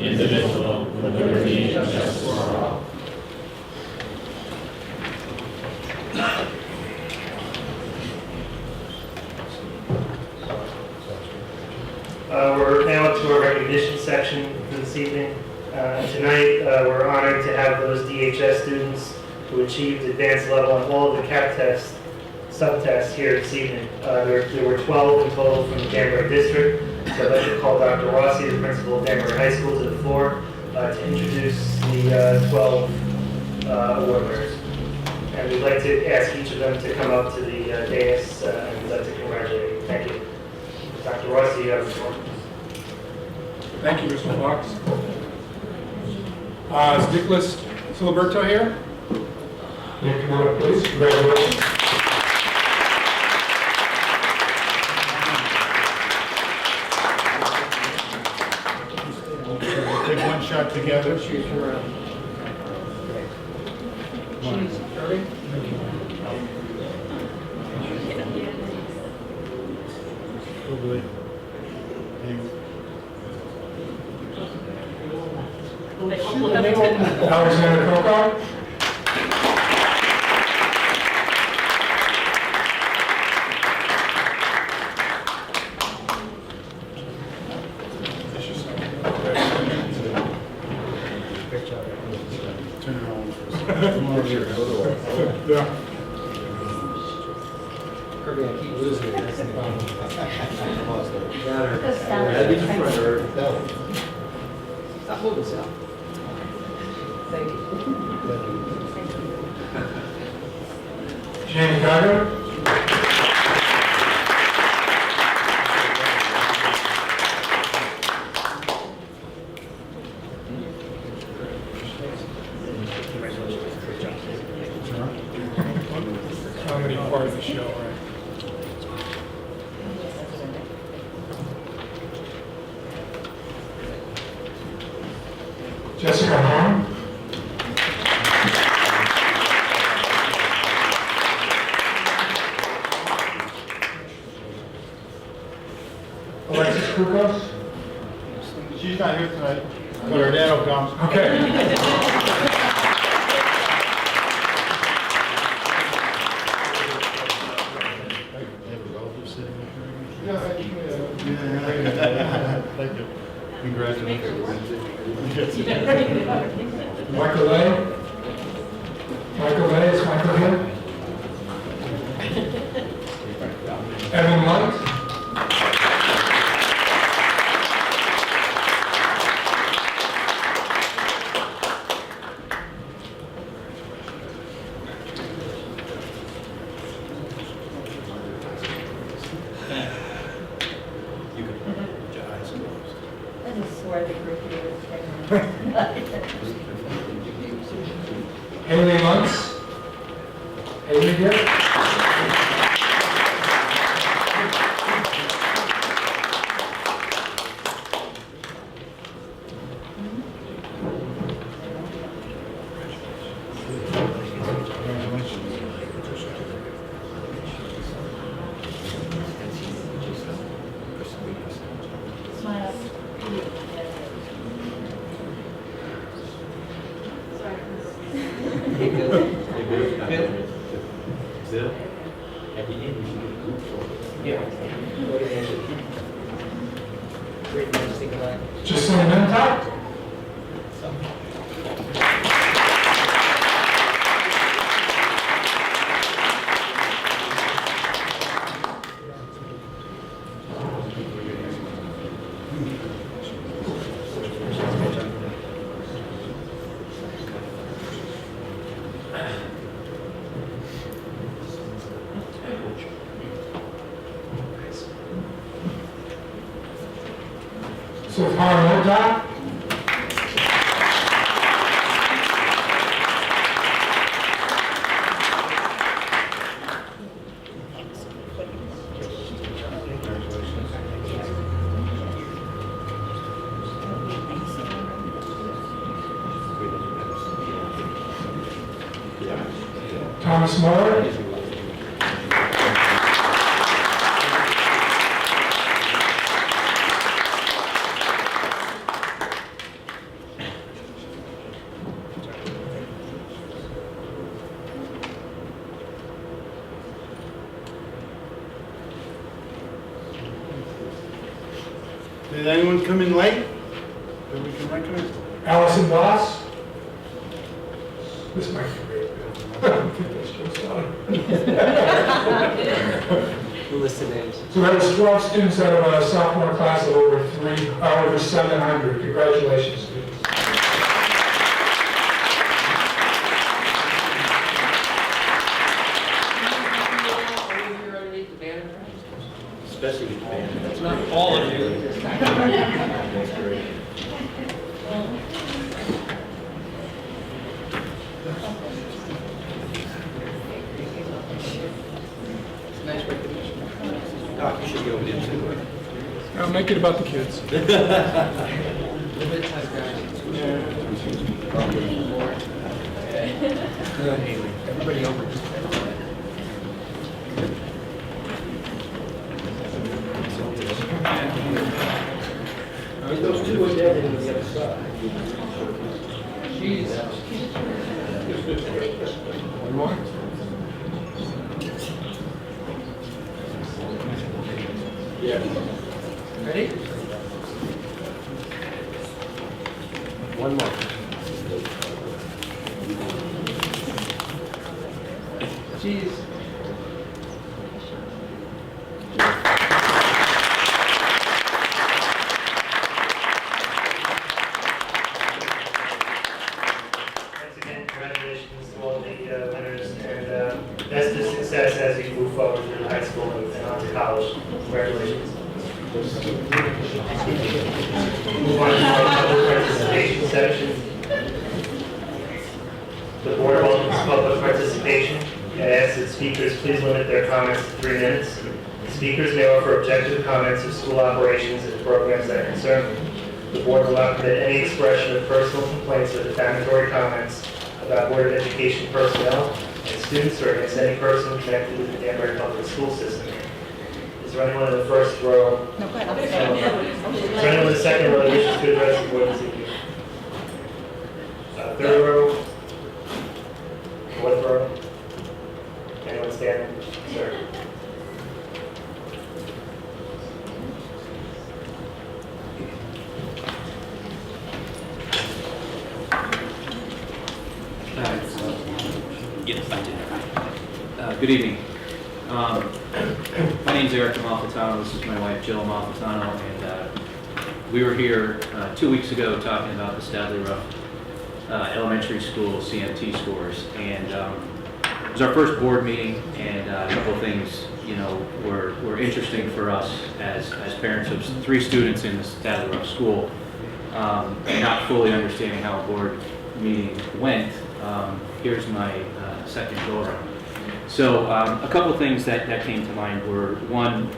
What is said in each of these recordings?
indivisible, with liberty and justice for all. We're now to our recognition section for this evening. Tonight, we're honored to have those DHS students who achieved advanced level on all of the CAP test subtests here this evening. There were 12 in total from the Danbury district. So I'd like to call Dr. Rossi, the principal of Danbury High School, to the floor to introduce the 12 award winners. And we'd like to ask each of them to come up to the dais and we'd like to congratulate you. Thank you. Dr. Rossi, you have the floor. Thank you, Mr. Fox. Is Nicholas Filiberto here? Nick, come on up, please. Congratulations. Take one shot together. Alexander Coco. Turn it on for a second. Come over here. Yeah. Kirby, I keep losing it. That's the problem. Stop moving, Sal. Thank you. Jamie Carter. Comedy part of the show, right? Jessica Hahn. Alexis Kukos. She's not here tonight, but her dad will come. Okay. Thank you. Congratulations. Michael Lay. Michael Lay, is Michael here? Evan Light. I just swear the group here is Haley Muntz. Haley here? Smile. Bill, at the end, you should get a group photo. Yeah. Go to the end. Great man, just take a line. Justine Mintock. Safar Moda. Thomas Moore. Did anyone come in late? Did we come in? Allison Voss. This might be great. List of names. So that was 12 students out of a sophomore class of over 700. Congratulations, students. Especially with the band. That's Not all of you. That's great. Nice recognition. Doc, you should go with him too. I'll make it about the kids. Everybody over. Get those two in there and the other side. One more. Yeah. Ready? One more. Cheese. Once again, congratulations to all the winners, and best of success as you move forward through high school and on to college. Congratulations. Move on to our public participation section. The board welcomes public participation and asks that speakers please limit their comments to 3 minutes. Speakers may offer objective comments of school operations and programs that concern them. The board will not permit any expression of personal complaints or defamatory comments about Board of Education personnel and students or against any person connected with the Danbury Public School System. Is there anyone in the first row? No, go ahead. Is there anyone in the second row that wishes to address the board this evening? Third row? Fourth row? Anyone standing? Sir? Yes, I did. Good evening. My name's Eric Amalfitano. This is my wife, Jill Amalfitano, and we were here 2 weeks ago talking about the Stadley Ruff Elementary School CMT scores, and it was our first board meeting, and a couple of things, were interesting for us as parents of 3 students in the Stadley Ruff School, and not fully understanding how a board meeting went. Here's my second go-around. So a couple of things that came to mind were, one,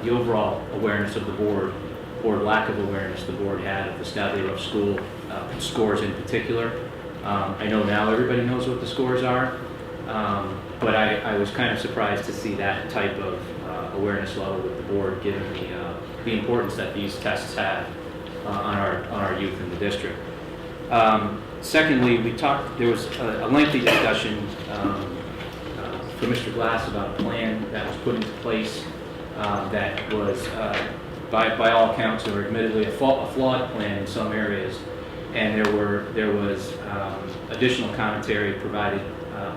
the overall awareness of the board, or lack of awareness the board had of the Stadley Ruff School scores in particular. I know now everybody knows what the scores are, but I was kind of surprised to see that type of awareness level with the board, given the importance that these tests have on our youth in the district. Secondly, there was a lengthy discussion from Mr. Glass about a plan that was put into place that was, by all accounts, or admittedly a flawed plan in some areas, and there was additional commentary provided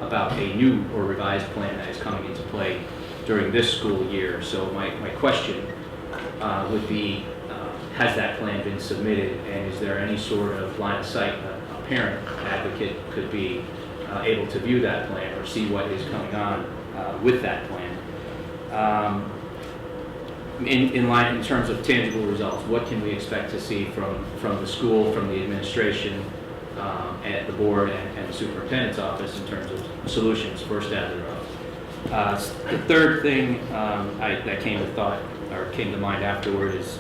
about a new or revised plan that is coming into play during this school year. So my question would be, has that plan been submitted, and is there any sort of line of sight a parent advocate could be able to view that plan or see what is coming on with that plan? In terms of tangible results, what can we expect to see from the school, from the administration, at the board and the superintendent's office in terms of solutions for Stadley Ruff? The third thing that came to mind afterward is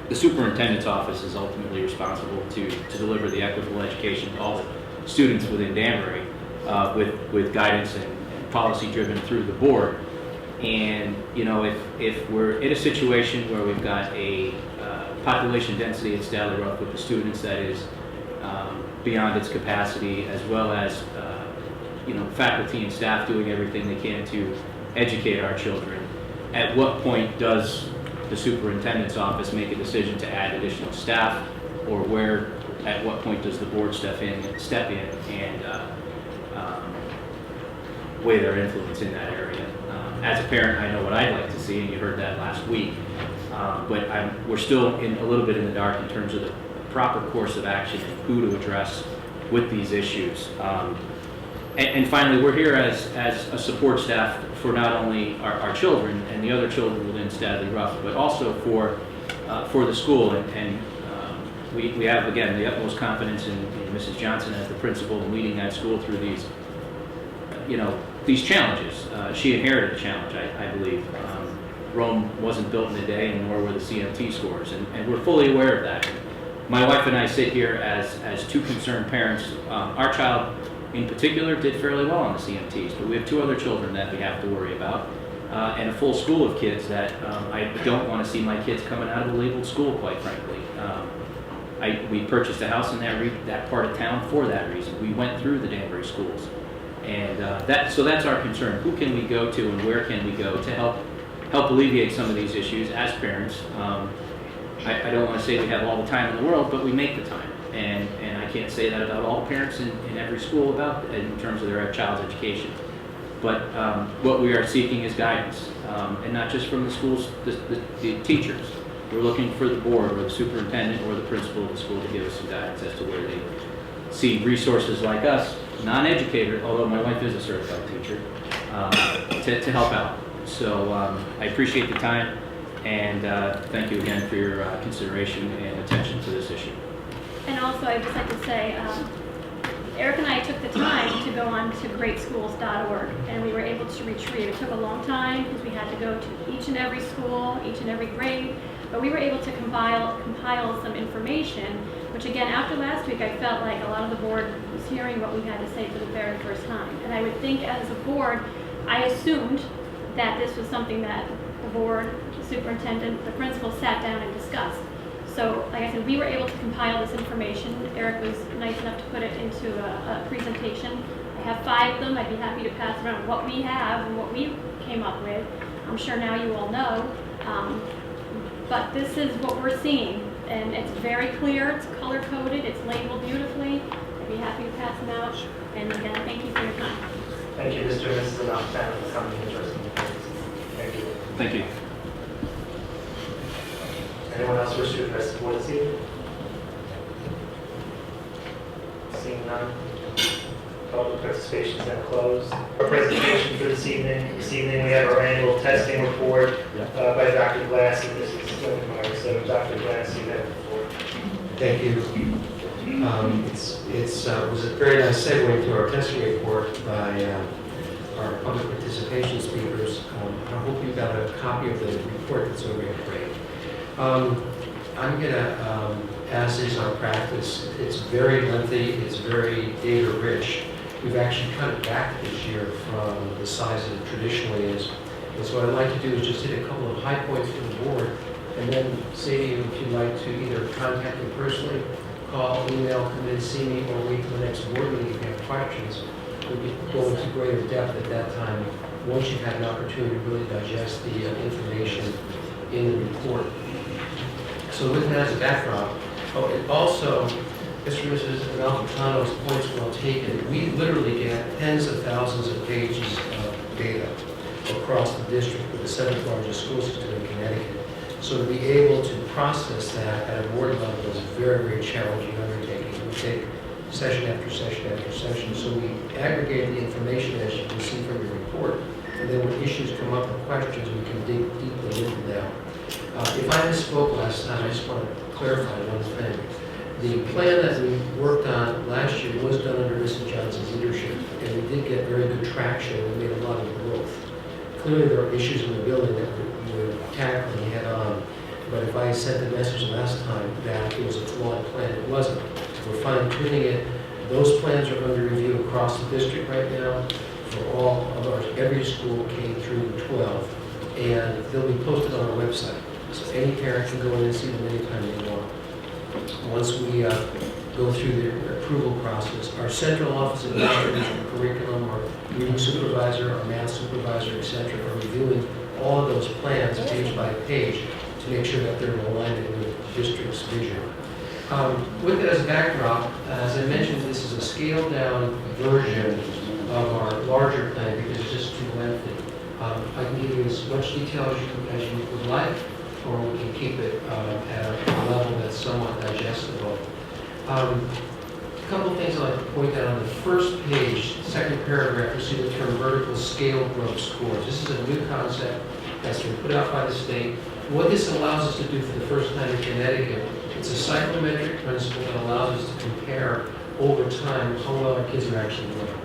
the superintendent's office is ultimately responsible to deliver the equitable education to all the students within Danbury, with guidance and policy driven through the board. And if we're in a situation where we've got a population density at Stadley Ruff with the students that is beyond its capacity, as well as faculty and staff doing everything they can to educate our children, at what point does the superintendent's office make a decision to add additional staff, or where, at what point does the board step in and weigh their influence in that area. As a parent, I know what I'd like to see, and you heard that last week. But we're still a little bit in the dark in terms of the proper course of action and who to address with these issues. And finally, we're here as a support staff for not only our children and the other children within Stadley Ruff, but also for the school. And we have, again, the utmost confidence in Mrs. Johnson as the principal and leading that school through these challenges. She inherited a challenge, I believe. Rome wasn't built in a day, and nor were the CMT scores, and we're fully aware of that. My wife and I sit here as two concerned parents. Our child, in particular, did fairly well on the CMTs, but we have two other children that we have to worry about, and a full school of kids that I don't want to see my kids coming out of a labeled school, quite frankly. We purchased a house in that part of town for that reason. We went through the Danbury schools, and so that's our concern. Who can we go to, and where can we go to help alleviate some of these issues as parents? I don't want to say we have all the time in the world, but we make the time. And I can't say that about all parents in every school in terms of their child's education. But what we are seeking is guidance, and not just from the schools, the teachers. We're looking for the board or the superintendent or the principal of the school to give us some guidance as to where they see resources like us, non-educated, although my wife is a certified teacher, to help out. So I appreciate the time, and thank you again for your consideration and attention to this issue. And also, I'd just like to say, Eric and I took the time to go on to greatschools.org, and we were able to retrieve. It took a long time because we had to go to each and every school, each and every grade, but we were able to compile some information, which again, after last week, I felt like a lot of the board was hearing what we had to say for the very first time. And I would think as a board, I assumed that this was something that the board, the superintendent, the principal sat down and discussed. So, like I said, we were able to compile this information. Eric was nice enough to put it into a presentation. I have 5 of them. I'd be happy to pass around what we have and what we came up with. I'm sure now you all know. But this is what we're seeing. And it's very clear. It's color-coded. It's labeled beautifully. I'd be happy to pass them out. And again, thank you for your time. Thank you, Mr. and Mrs. Malfatti, for coming and addressing the case. Thank you. Thank you. Anyone else wish to address the board this evening? Seeing none. Public participation is now closed. Our presentation for this evening. This evening we have our annual testing report by Dr. Glass and Mrs. Stonemeyer. So Dr. Glass, you have the floor. Thank you. It was a very nice segue to our testing report by our public participation speakers. I hope you got a copy of the report that's over here. Great. I'm going to, as is our practice, it's very lengthy, it's very data rich. We've actually cut it back this year from the size that it traditionally is. And so what I'd like to do is just hit a couple of high points for the board, and then say to you if you'd like to either contact me personally, call, email, come in, see me, or wait till the next board meeting if you have questions. We can go into greater depth at that time once you've had an opportunity to really digest the information in the report. So with that as a backdrop, it also, Mr. and Mrs. Malfitano's points well taken. We literally get tens of thousands of pages of data across the district with the 7th largest school system in Connecticut. So to be able to process that at a board level is a very, very challenging undertaking. We take session after session after session. So we aggregate the information, as you can see from your report, and then when issues come up or questions, we can dig deeply into them. If I misspoke last time, I just want to clarify one thing. The plan that we worked on last year was done under Mrs. Johnson's leadership, and we did get very good traction. We made a lot of growth. Clearly, there are issues in the building that we're tackling head on, but if I sent the message last time that it was a flawed plan, it wasn't. We're fine-tuning it. Those plans are under review across the district right now for all of every school K through 12, and they'll be posted on our website. So any parent can go in and see them anytime they want. Once we go through the approval process, our central office administrators, our curriculum, our reading supervisor, our math supervisor, etc., are reviewing all of those plans page by page to make sure that they're in alignment with the district's vision. With that as a backdrop, as I mentioned, this is a scaled-down version of our larger plan because it's just too lengthy. I can give you as much detail as you would like, or we can keep it at a level that's somewhat digestible. A couple of things I'd like to point out on the first page, second paragraph, you see the term vertical scale growth scores. This is a new concept that's been put out by the state. What this allows us to do for the first time in Connecticut, it's a psychometric principle that allows us to compare over time how well our kids are actually doing.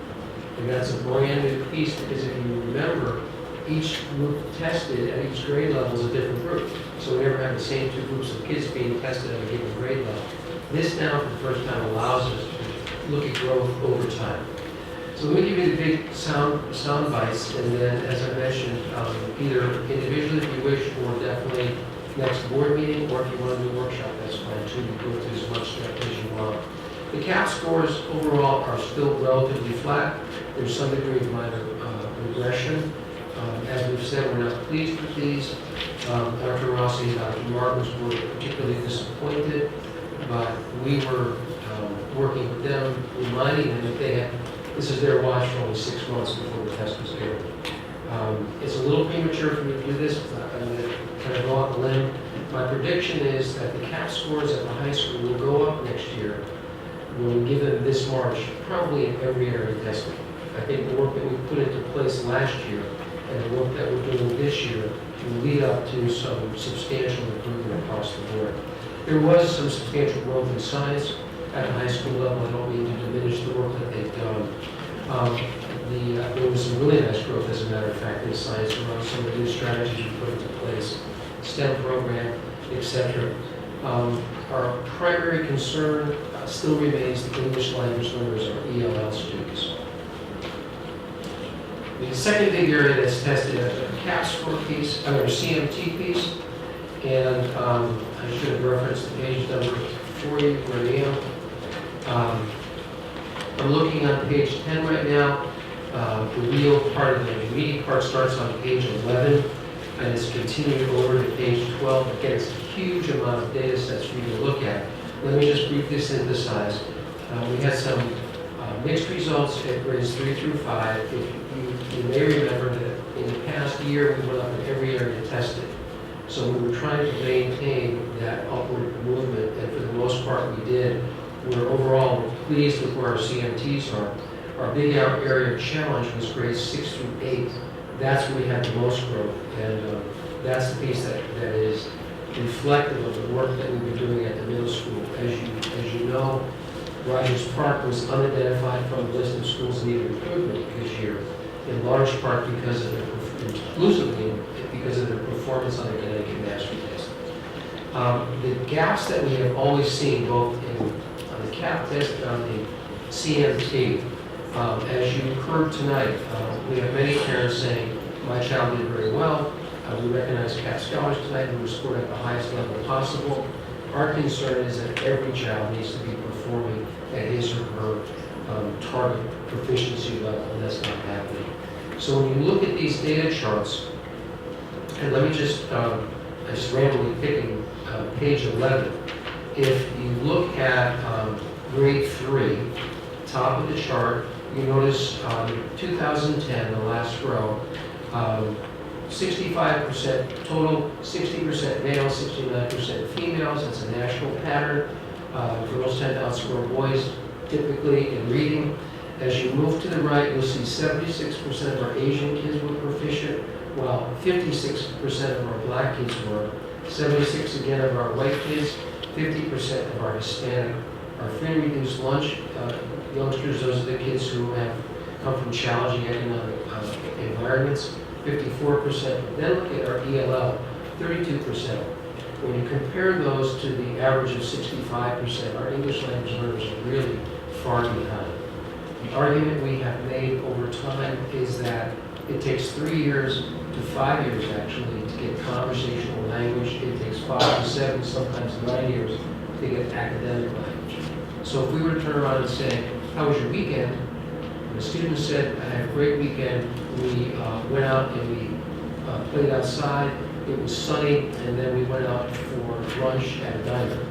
And that's a brand new piece because if you remember, each group tested at each grade level is a different group. So we never have the same two groups of kids being tested at a given grade level. This now, for the first time, allows us to look at growth over time. So let me give you the big sound bites, and then, as I mentioned, either individually if you wish, or definitely next board meeting, or if you want to do a workshop, that's fine too. You go through as much stuff as you want. The CAP scores overall are still relatively flat. There's some degree of minor regression. As we've said, we're not pleased with these. Dr. Rossi and Dr. Martins were particularly disappointed, but we were working with them, reminding them that they had, this is their watch for only 6 months before the test was due. It's a little premature for me to do this. I'm going to kind of go out on a limb. My prediction is that the CAP scores at the high school will go up next year when we give them this March, probably in every area of testing. I think the work that we put into place last year and the work that we're doing this year will lead up to some substantial improvement across the board. There was some substantial growth in science at the high school level. I don't mean to diminish the work that they've done. There was some really nice growth, as a matter of fact, in science around some of the new strategies we put into place, STEM program, etc. Our primary concern still remains the English language learners, or ELL students. The second big area that's tested is a CAP score piece, or CMT piece, and I should have referenced the page number for you where I am. I'm looking on page 10 right now. The real part of the meaty part starts on page 11, and it's continuing over to page 12. Again, it's a huge amount of data sets for you to look at. Let me just briefly synthesize. We had some mixed results at grades 3 through 5. You may remember that in the past year, we went up in every area tested. So we were trying to maintain that upward movement, and for the most part we did. We're overall pleased with where our CMTs are. Our big out area of challenge was grades 6 through 8. That's where we had the most growth, and that's the piece that is reflective of the work that we've been doing at the middle school. As you know, Rogers Park was unidentified from the list of schools in need of improvement this year, in large part because of exclusively because of their performance on the Connecticut Mastery Test. The gaps that we have always seen, both on the CAP test and on the CMT, as you heard tonight, we have many parents saying, my child did very well. We recognize CAP scholars tonight who were scored at the highest level possible. Our concern is that every child needs to be performing at his or her target proficiency level, and that's not happening. So when you look at these data charts, and let me just randomly picking page 11. If you look at grade 3, top of the chart, you notice 2010, the last row, 65% total, 60% male, 69% females. That's a national pattern. Girls tend to outscore boys typically in reading. As you move to the right, you'll see 76% of our Asian kids were proficient, while 56% of our black kids were, 76% again of our white kids, 50% of our Hispanic. Our free and reduced lunch youngsters, those are the kids who have come from challenging economic environments, 54%. Then look at our ELL, 32%. When you compare those to the average of 65%, our English language learners are really far behind. The argument we have made over time is that it takes 3 years to 5 years actually to get conversational language. It takes 5 to 7, sometimes 9 years to get academic language. So if we were to turn around and say, how was your weekend? And the student said, I had a great weekend. We went out and we played outside. it was sunny, and then we went out for lunch at a diner.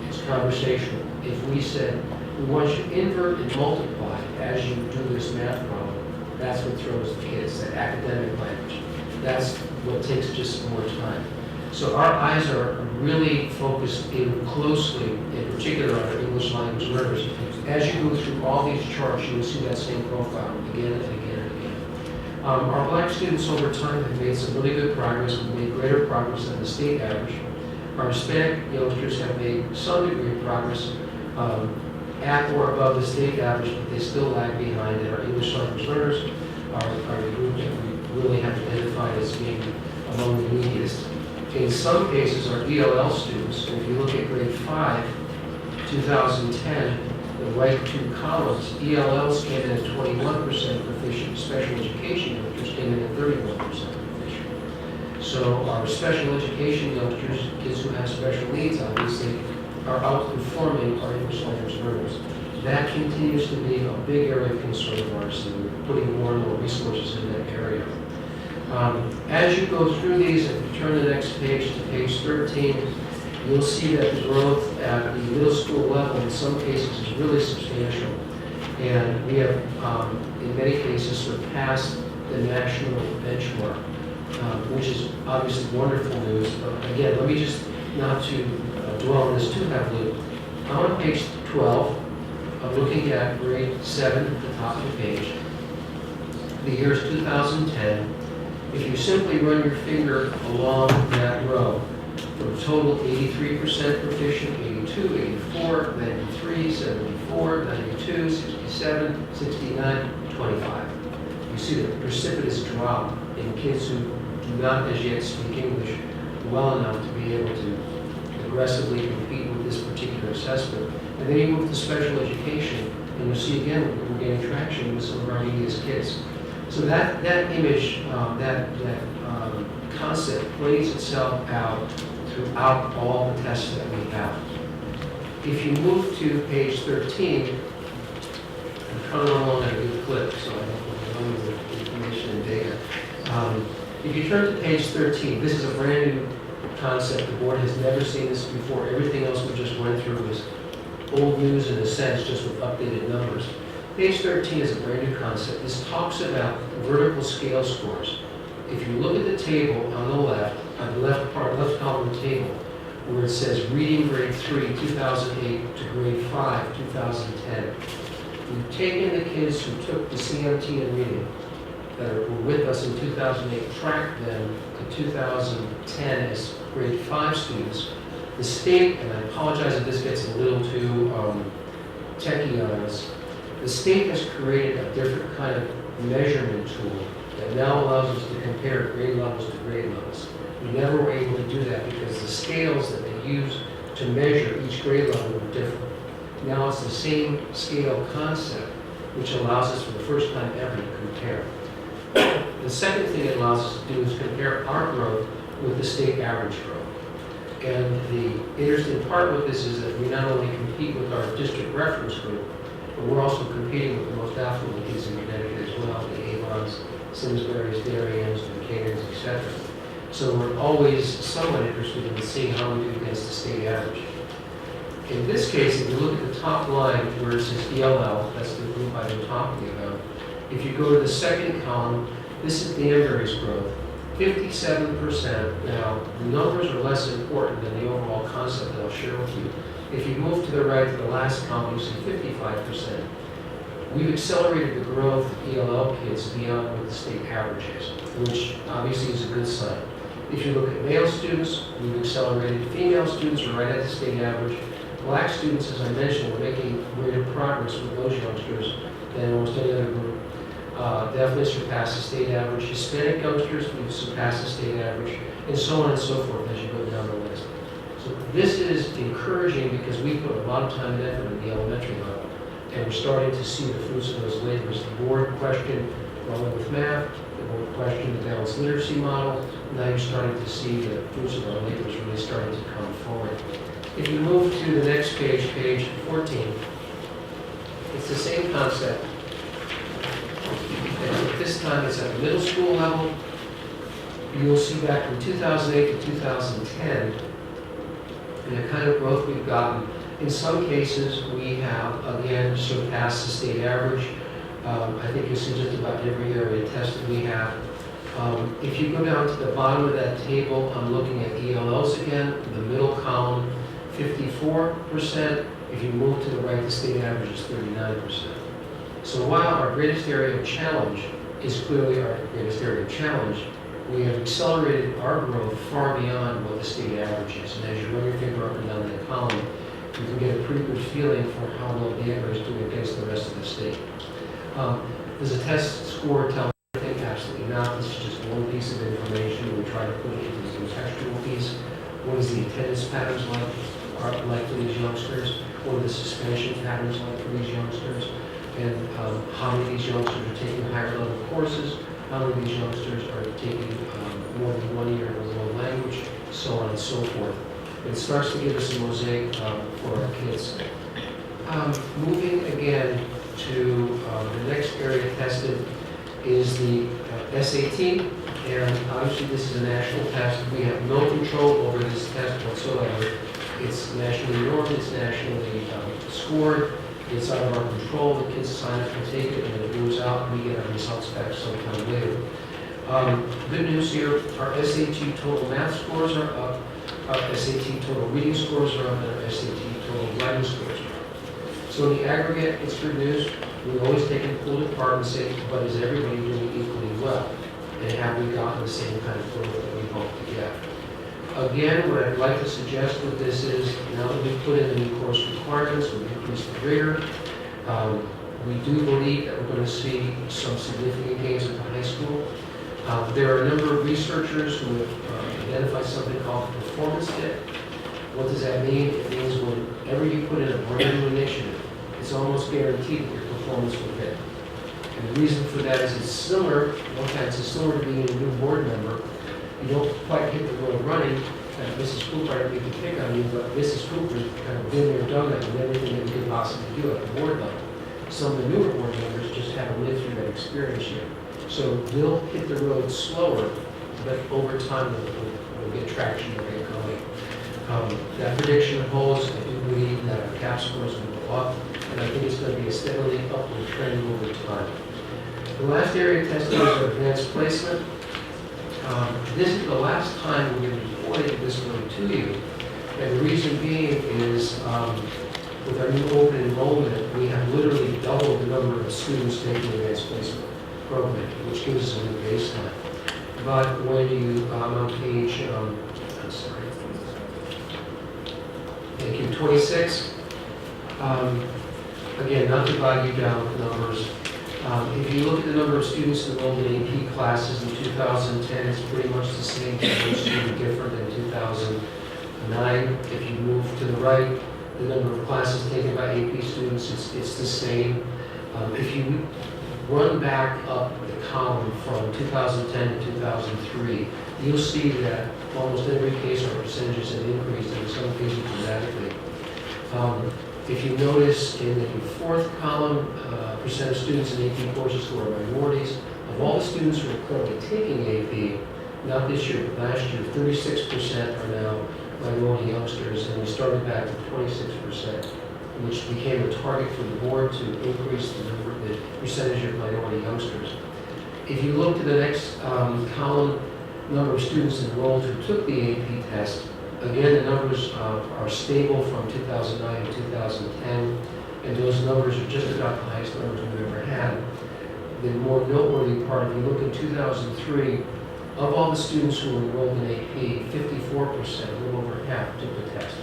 It's conversational. If we said, we want you to invert and multiply as you do this math problem, that's what throws the kids, that academic language. That's what takes just more time. So our eyes are really focused in closely, in particular on our English language learners. As you go through all these charts, you will see that same profile again and again and again. Our black students over time have made some really good progress. We've made greater progress than the state average. Our Hispanic youngsters have made some degree of progress at or above the state average, but they still lag behind. And our English language learners are the group that we really have identified as being among the neediest. In some cases, our ELL students, if you look at grade 5, 2010, the right two columns, ELLs came in at 21% proficient, special education youngsters came in at 31% proficient. So our special education youngsters, kids who have special needs, obviously, are outperforming our English language learners. That continues to be a big area of concern of ours, and we're putting more and more resources in that area. As you go through these, if you turn the next page to page 13, you'll see that the growth at the middle school level in some cases is really substantial. And we have, in many cases, surpassed the national benchmark, which is obviously wonderful news. Again, let me just, not to dwell on this too heavily, I'm on page 12. I'm looking at grade 7 at the top of the page. The year is 2010. If you simply run your finger along that row, from a total 83% proficient, 82, 84, 93, 74, 92, 67, 69, 25. You see the precipitous drop in kids who do not as yet speak English well enough to be able to aggressively compete with this particular assessment. And then you move to special education, and you'll see again we're getting traction with some of our neediest kids. So that image, that concept plays itself out throughout all the tests that we have. If you move to page 13, I'm trying to run along at a good clip, so I don't remember the information and data. If you turn to page 13, this is a brand new concept. The board has never seen this before. Everything else we just went through was old news in a sense, just with updated numbers. Page 13 is a brand new concept. This talks about vertical scale scores. If you look at the table on the left, on the left column of the table, where it says reading grade 3, 2008 to grade 5, 2010, we've taken the kids who took the CMT in reading that were with us in 2008, tracked them to 2010 as grade 5 students. The state, and I apologize if this gets a little too techie on us, the state has created a different kind of measurement tool that now allows us to compare grade levels to grade levels. We never were able to do that because the scales that they use to measure each grade level were different. Now it's the same scale concept, which allows us for the first time ever to compare. The second thing it allows us to do is compare our growth with the state average growth. And the interesting part with this is that we not only compete with our district reference group, but we're also competing with the most affluent kids in Connecticut as well, the Avons, Simsbury's, Darien's, Buchanan's, etc. So we're always somewhat interested in seeing how we do against the state average. In this case, if you look at the top line where it says ELL, that's the group I've been talking about. If you go to the second column, this is Danbury's growth, 57%. Now, the numbers are less important than the overall concept that I'll share with you. If you move to the right to the last column, you see 55%. We've accelerated the growth of ELL kids beyond what the state average is, which obviously is a good sign. If you look at male students, we've accelerated. Female students are right at the state average. Black students, as I mentioned, are making greater progress with those youngsters than almost any other group. Definitely surpassed the state average. Hispanic youngsters, we've surpassed the state average, and so on and so forth as you go down the list. So this is encouraging because we put a lot of time and effort at the elementary level, and we're starting to see the fruits of those labors. The board questioned rolling with math, the board questioned the balanced literacy model. Now you're starting to see the fruits of our labors really starting to come forward. If you move to the next page, page 14, it's the same concept. And this time it's at the middle school level. you'll see back from 2008 to 2010, and the kind of growth we've gotten. In some cases, we have, again, surpassed the state average. I think you'll see just about every area tested we have. If you go down to the bottom of that table, I'm looking at ELLs again, the middle column, 54%. If you move to the right, the state average is 39%. So while our greatest area of challenge is clearly our greatest area of challenge, we have accelerated our growth far beyond what the state average is. And as you run your finger up and down that column, you can get a pretty good feeling for how well Danbury is doing against the rest of the state. Does a test score tell everything? Absolutely not. This is just one piece of information. We try to put it into the contextual piece. What is the attendance patterns like for these youngsters? What are the suspension patterns like for these youngsters? And how many of these youngsters are taking higher level courses? How many of these youngsters are taking more than 1 year of a world language? So on and so forth. It starts to give us a mosaic for our kids. Moving again to the next area tested is the SAT, and obviously this is a national test. We have no control over this test whatsoever. It's nationally normed, it's nationally scored, it's out of our control. The kids sign up and take it, and it moves out, and we get our results back sometime later. Good news here, our SAT total math scores are up, our SAT total reading scores are up, and our SAT total writing scores are up. So in the aggregate, it's good news. We always take it pulled apart and say, but is everybody doing equally well? And have we gotten the same kind of growth that we hope to get? Again, what I'd like to suggest with this is, now that we've put in the new course requirements, we've increased the rigor, we do believe that we're going to see some significant gains at the high school. There are a number of researchers who have identified something called the performance dip. What does that mean? It means whenever you put in a brand new initiative, it's almost guaranteed that your performance will hit. And the reason for that is it's similar, it's similar to being a new board member. You don't quite hit the road running. Mrs. Cooper, I don't mean to pick on you, but Mrs. Cooper kind of been there, done that, and everything that we could possibly do at the board level. Some of the newer board members just haven't lived through that experience yet. So they'll hit the road slower, but over time we'll get traction, they'll get going. That prediction holds. I do believe that our CAP scores will go up, and I think it's going to be a steadily upward trend over time. The last area tested is our advanced placement. This is the last time we're going to be reporting this one to you, and the reason being is with our new open enrollment, we have literally doubled the number of students taking the advanced placement program, which gives us a new baseline. But when you, on page, I'm sorry, thank you, 26, again, not to bog you down with numbers. If you look at the number of students enrolled in AP classes in 2010, it's pretty much the same, each student different than 2009. If you move to the right, the number of classes taken by AP students, it's the same. If you run back up the column from 2010 to 2003, you'll see that almost every case our percentages have increased, and in some cases dramatically. If you notice in the fourth column, percent of students in AP courses who are minorities, of all the students who are currently taking AP, not this year, but last year, 36% are now minority youngsters, and we started back with 26%, which became a target for the board to increase the percentage of minority youngsters. If you look to the next column, number of students enrolled who took the AP test, again, the numbers are stable from 2009 to 2010, and those numbers are just about the highest numbers we've ever had. The more noteworthy part, if you look in 2003, of all the students who were enrolled in AP, 54%, a little over half, took the test.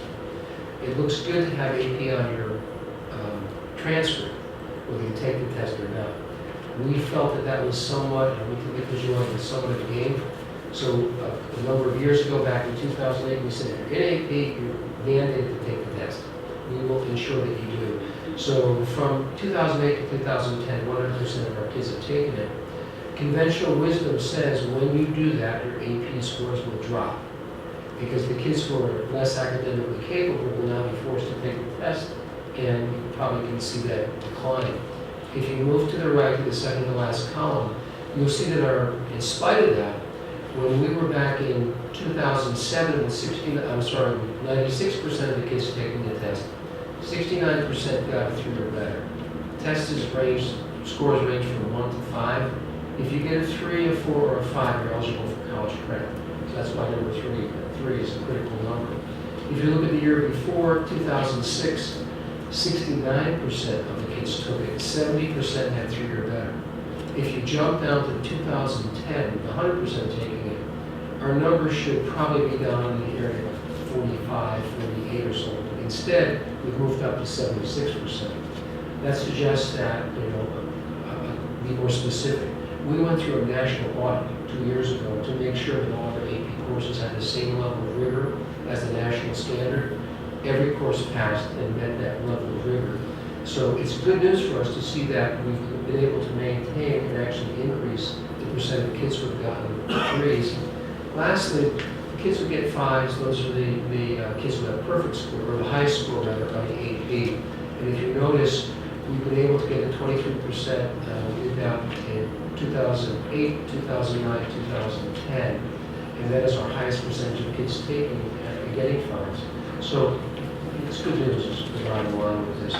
It looks good to have AP on your transcript, whether you take the test or not. We felt that that was somewhat, and we think it was like somewhat of a game. So a number of years ago, back in 2008, we said, if you're in AP, you're mandated to take the test. We will ensure that you do. So from 2008 to 2010, 100% of our kids have taken it. Conventional wisdom says when you do that, your AP scores will drop, because the kids who are less academically capable will now be forced to take the test, and you probably can see that decline. If you move to the right, to the second to last column, you'll see that in spite of that, When we were back in 2007 with 96% of the kids taking the test, 69% got a 3 or better. Scores range from 1 to 5. If you get a 3, a 4, or a 5, you're eligible for college credit. So that's why number 3 is a critical number. If you look at the year before, 2006, 69% of the kids took it. 70% had 3 or better. If you jump down to 2010, with 100% taking it, our numbers should probably be down in the area of 45, 48 or so. Instead, we've moved up to 76%. That suggests that, be more specific. We went through a national audit 2 years ago to make sure that all of our AP courses had the same level of rigor as the national standard. Every course passed and met that level of rigor. So it's good news for us to see that we've been able to maintain and actually increase the percent of kids who have gotten 3s. Lastly, the kids who get 5s, those are the kids who have perfect score, or the high score rather, on the AP. And if you notice, we've been able to get a 23% rebound in 2008, 2009, 2010, and that is our highest percentage of kids taking and getting 5s. So it's good news is the bottom line with this.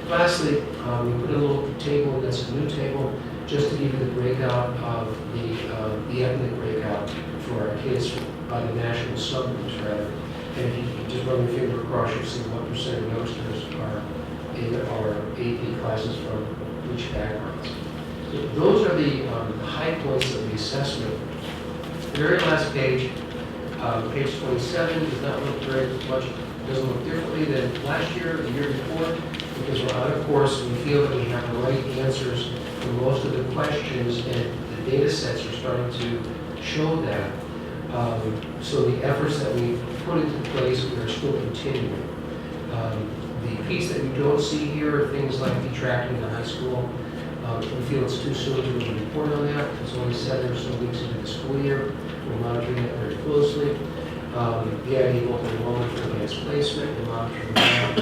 Lastly, we put a little table, that's a new table, just to give you the breakout of the ethnic breakout for our kids by the national subgroups rather. And if you just run your finger across, you'll see what percent of youngsters are in our AP classes from which backgrounds. So those are the high points of the assessment. The very last page, page 27, does not look very much, doesn't look differently than last year, the year before, because we're out of course, we feel that we have the right answers for most of the questions, and the data sets are starting to show that. So the efforts that we put into place, we are still continuing. The piece that you don't see here are things like detracting the high school. We feel it's too soon to report on that. It's only 7 or so weeks into the school year. We're monitoring it very closely. The idea of open enrollment for advanced placement, we're monitoring that.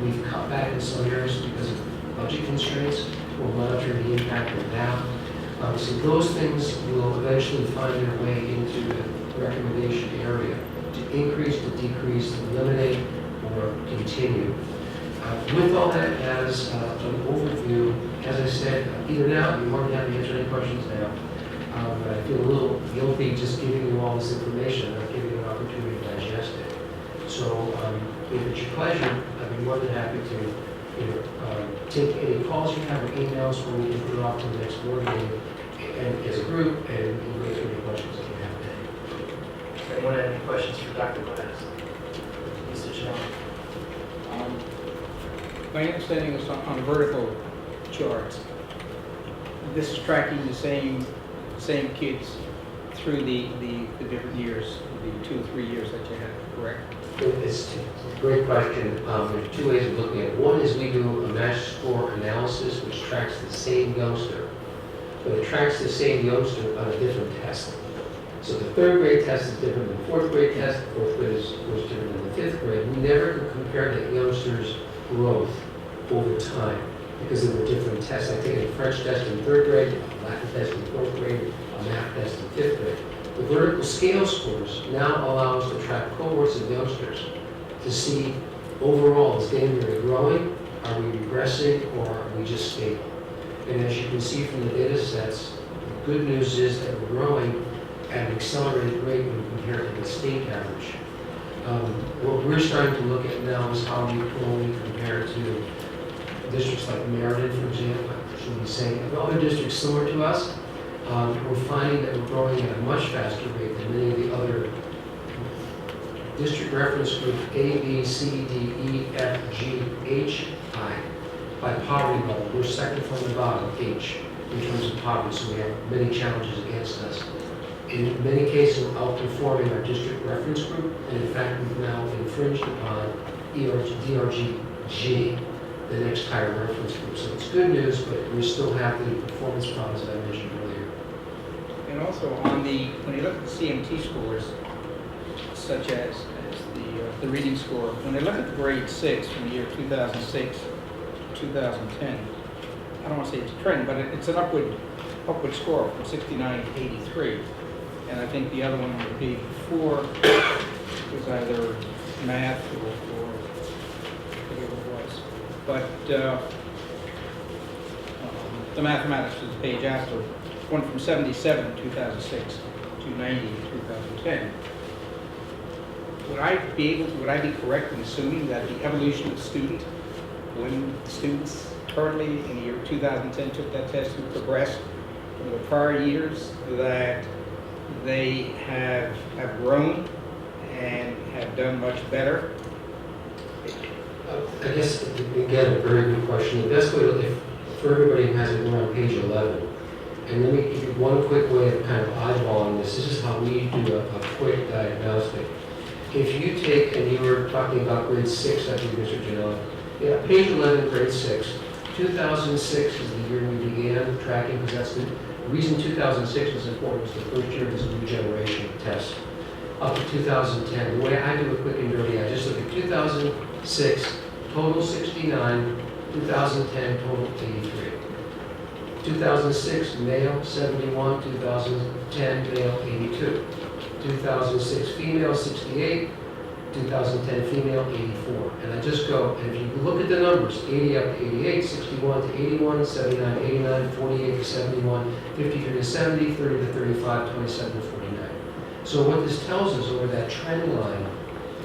We've cut back in some areas because of budget constraints. We're monitoring the impact of that. So those things will eventually find their way into the recommendation area to increase, to decrease, to eliminate, or continue. With all that as an overview, as I said, either now, you're more than happy to answer any questions now. But I feel a little guilty just giving you all this information, not giving you an opportunity to digest it. So if it's your pleasure, I'd be more than happy to take any calls you have or emails when we can put it off to the next board meeting and as a group and go through any questions that you have today. Anyone have any questions for Dr. Glass? Mr. John? My understanding is on the vertical charts, this is tracking the same kids through the different years, the 2 or 3 years that you have, correct? It's a great question. There's 2 ways of looking at it. One is we do a match score analysis, which tracks the same youngster, but it tracks the same youngster on a different test. So the 3rd grade test is different than the 4th grade test. The 4th grade is different than the 5th grade. We never can compare the youngsters' growth over time because there were different tests. I take a French test in 3rd grade, a Latin test in 4th grade, a math test in 5th grade. The vertical scale scores now allow us to track cohorts of youngsters to see overall, is Danbury growing, are we regressing, or are we just stable? And as you can see from the data sets, the good news is that we're growing at an accelerated rate when compared to the state average. What we're starting to look at now is how we compare to districts like Meriden, for example. Should we say other districts similar to us? We're finding that we're growing at a much faster rate than many of the other district reference group A, B, C, D, E, F, G, H, I. By poverty level, we're second from the bottom, H, in terms of poverty, so we have many challenges against us. In many cases, we're outperforming our district reference group, and in fact, we've now infringed upon DRG-G, the next higher reference group. So it's good news, but we still have the performance problems that I mentioned earlier. And also when you look at the CMT scores, such as the reading score, when they look at the grade 6 from the year 2006 to 2010, I don't want to say it's a trend, but it's an upward score from 69 to 83. and I think the other one on page 4 was either math or I forget what it was. But the mathematics was the page after, went from 77 in 2006 to 90 in 2010. Would I be correct in assuming that the evolution of the student, when students currently in the year 2010 took that test and progressed from the prior years, that they have grown and have done much better? I guess, again, a very good question. The best way to, for everybody who has it, we're on page 11. And let me give you one quick way of kind of eyeballing this. This is how we do a quick diagnostic. If you take, and you were talking about grade 6, I think, Mr. Janela. Yeah, page 11, grade 6. 2006 is the year we began tracking, because that's the reason 2006 was important, was the first year of this new generation test. Up to 2010. The way I do it quick and dirty, I just look at 2006, total 69, 2010, total 83. 2006, male 71, 2010, male 82. 2006, female 68, 2010, female 84. And I just go, and if you look at the numbers, 80 up to 88, 61 to 81, 79 to 89, 48 to 71, 53 to 70, 30 to 35, 27 to 49. So what this tells us over that trend line,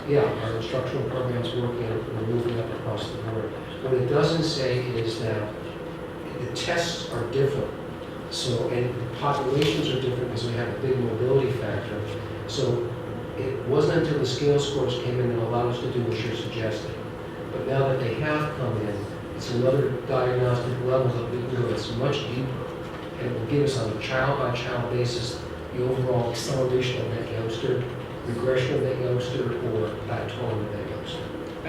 yeah, our instructional program's working and we're moving up across the board. What it doesn't say is that the tests are different. So, and the populations are different because we have a big mobility factor. So it wasn't until the scale scores came in that allowed us to do what you're suggesting. But now that they have come in, it's another diagnostic level that we can go. It's much deeper. And it will give us on a child-by-child basis the overall acceleration of that youngster, regression of that youngster, or plateauing of that youngster. I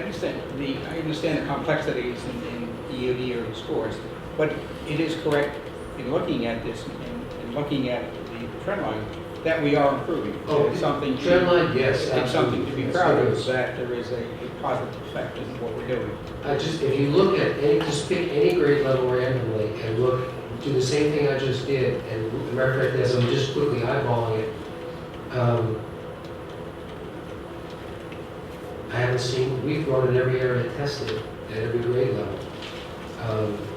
understand the complexities in EOD or in scores, but it is correct in looking at this and looking at the trend line that we are improving. Oh, It's something to, trend line, yes, it's something to be proud of, that there is a positive effect in what we're doing. If you look at any, just pick any grade level randomly and look, do the same thing I just did, and as a matter of fact, as I'm just quickly eyeballing it, I haven't seen, we've grown in every area tested at every grade level,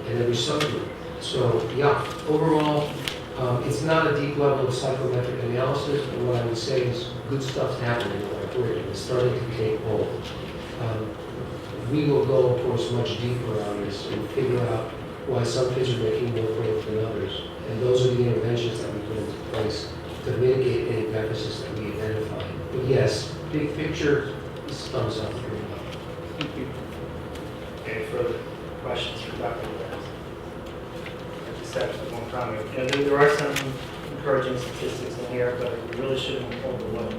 and every subgroup. So yeah, overall, it's not a deep level of psychometric analysis, but what I would say is good stuff's happening like we're doing. It's starting to take hold. We will go, of course, much deeper on this and figure out why some kids are making more growth than others. And those are the interventions that we put into place to mitigate any deficits that we identify. But yes, big picture, this thumbs up pretty well. Thank you. Any further questions for Dr. Lewis? I just have one comment. There are some encouraging statistics in here, but we really shouldn't overlook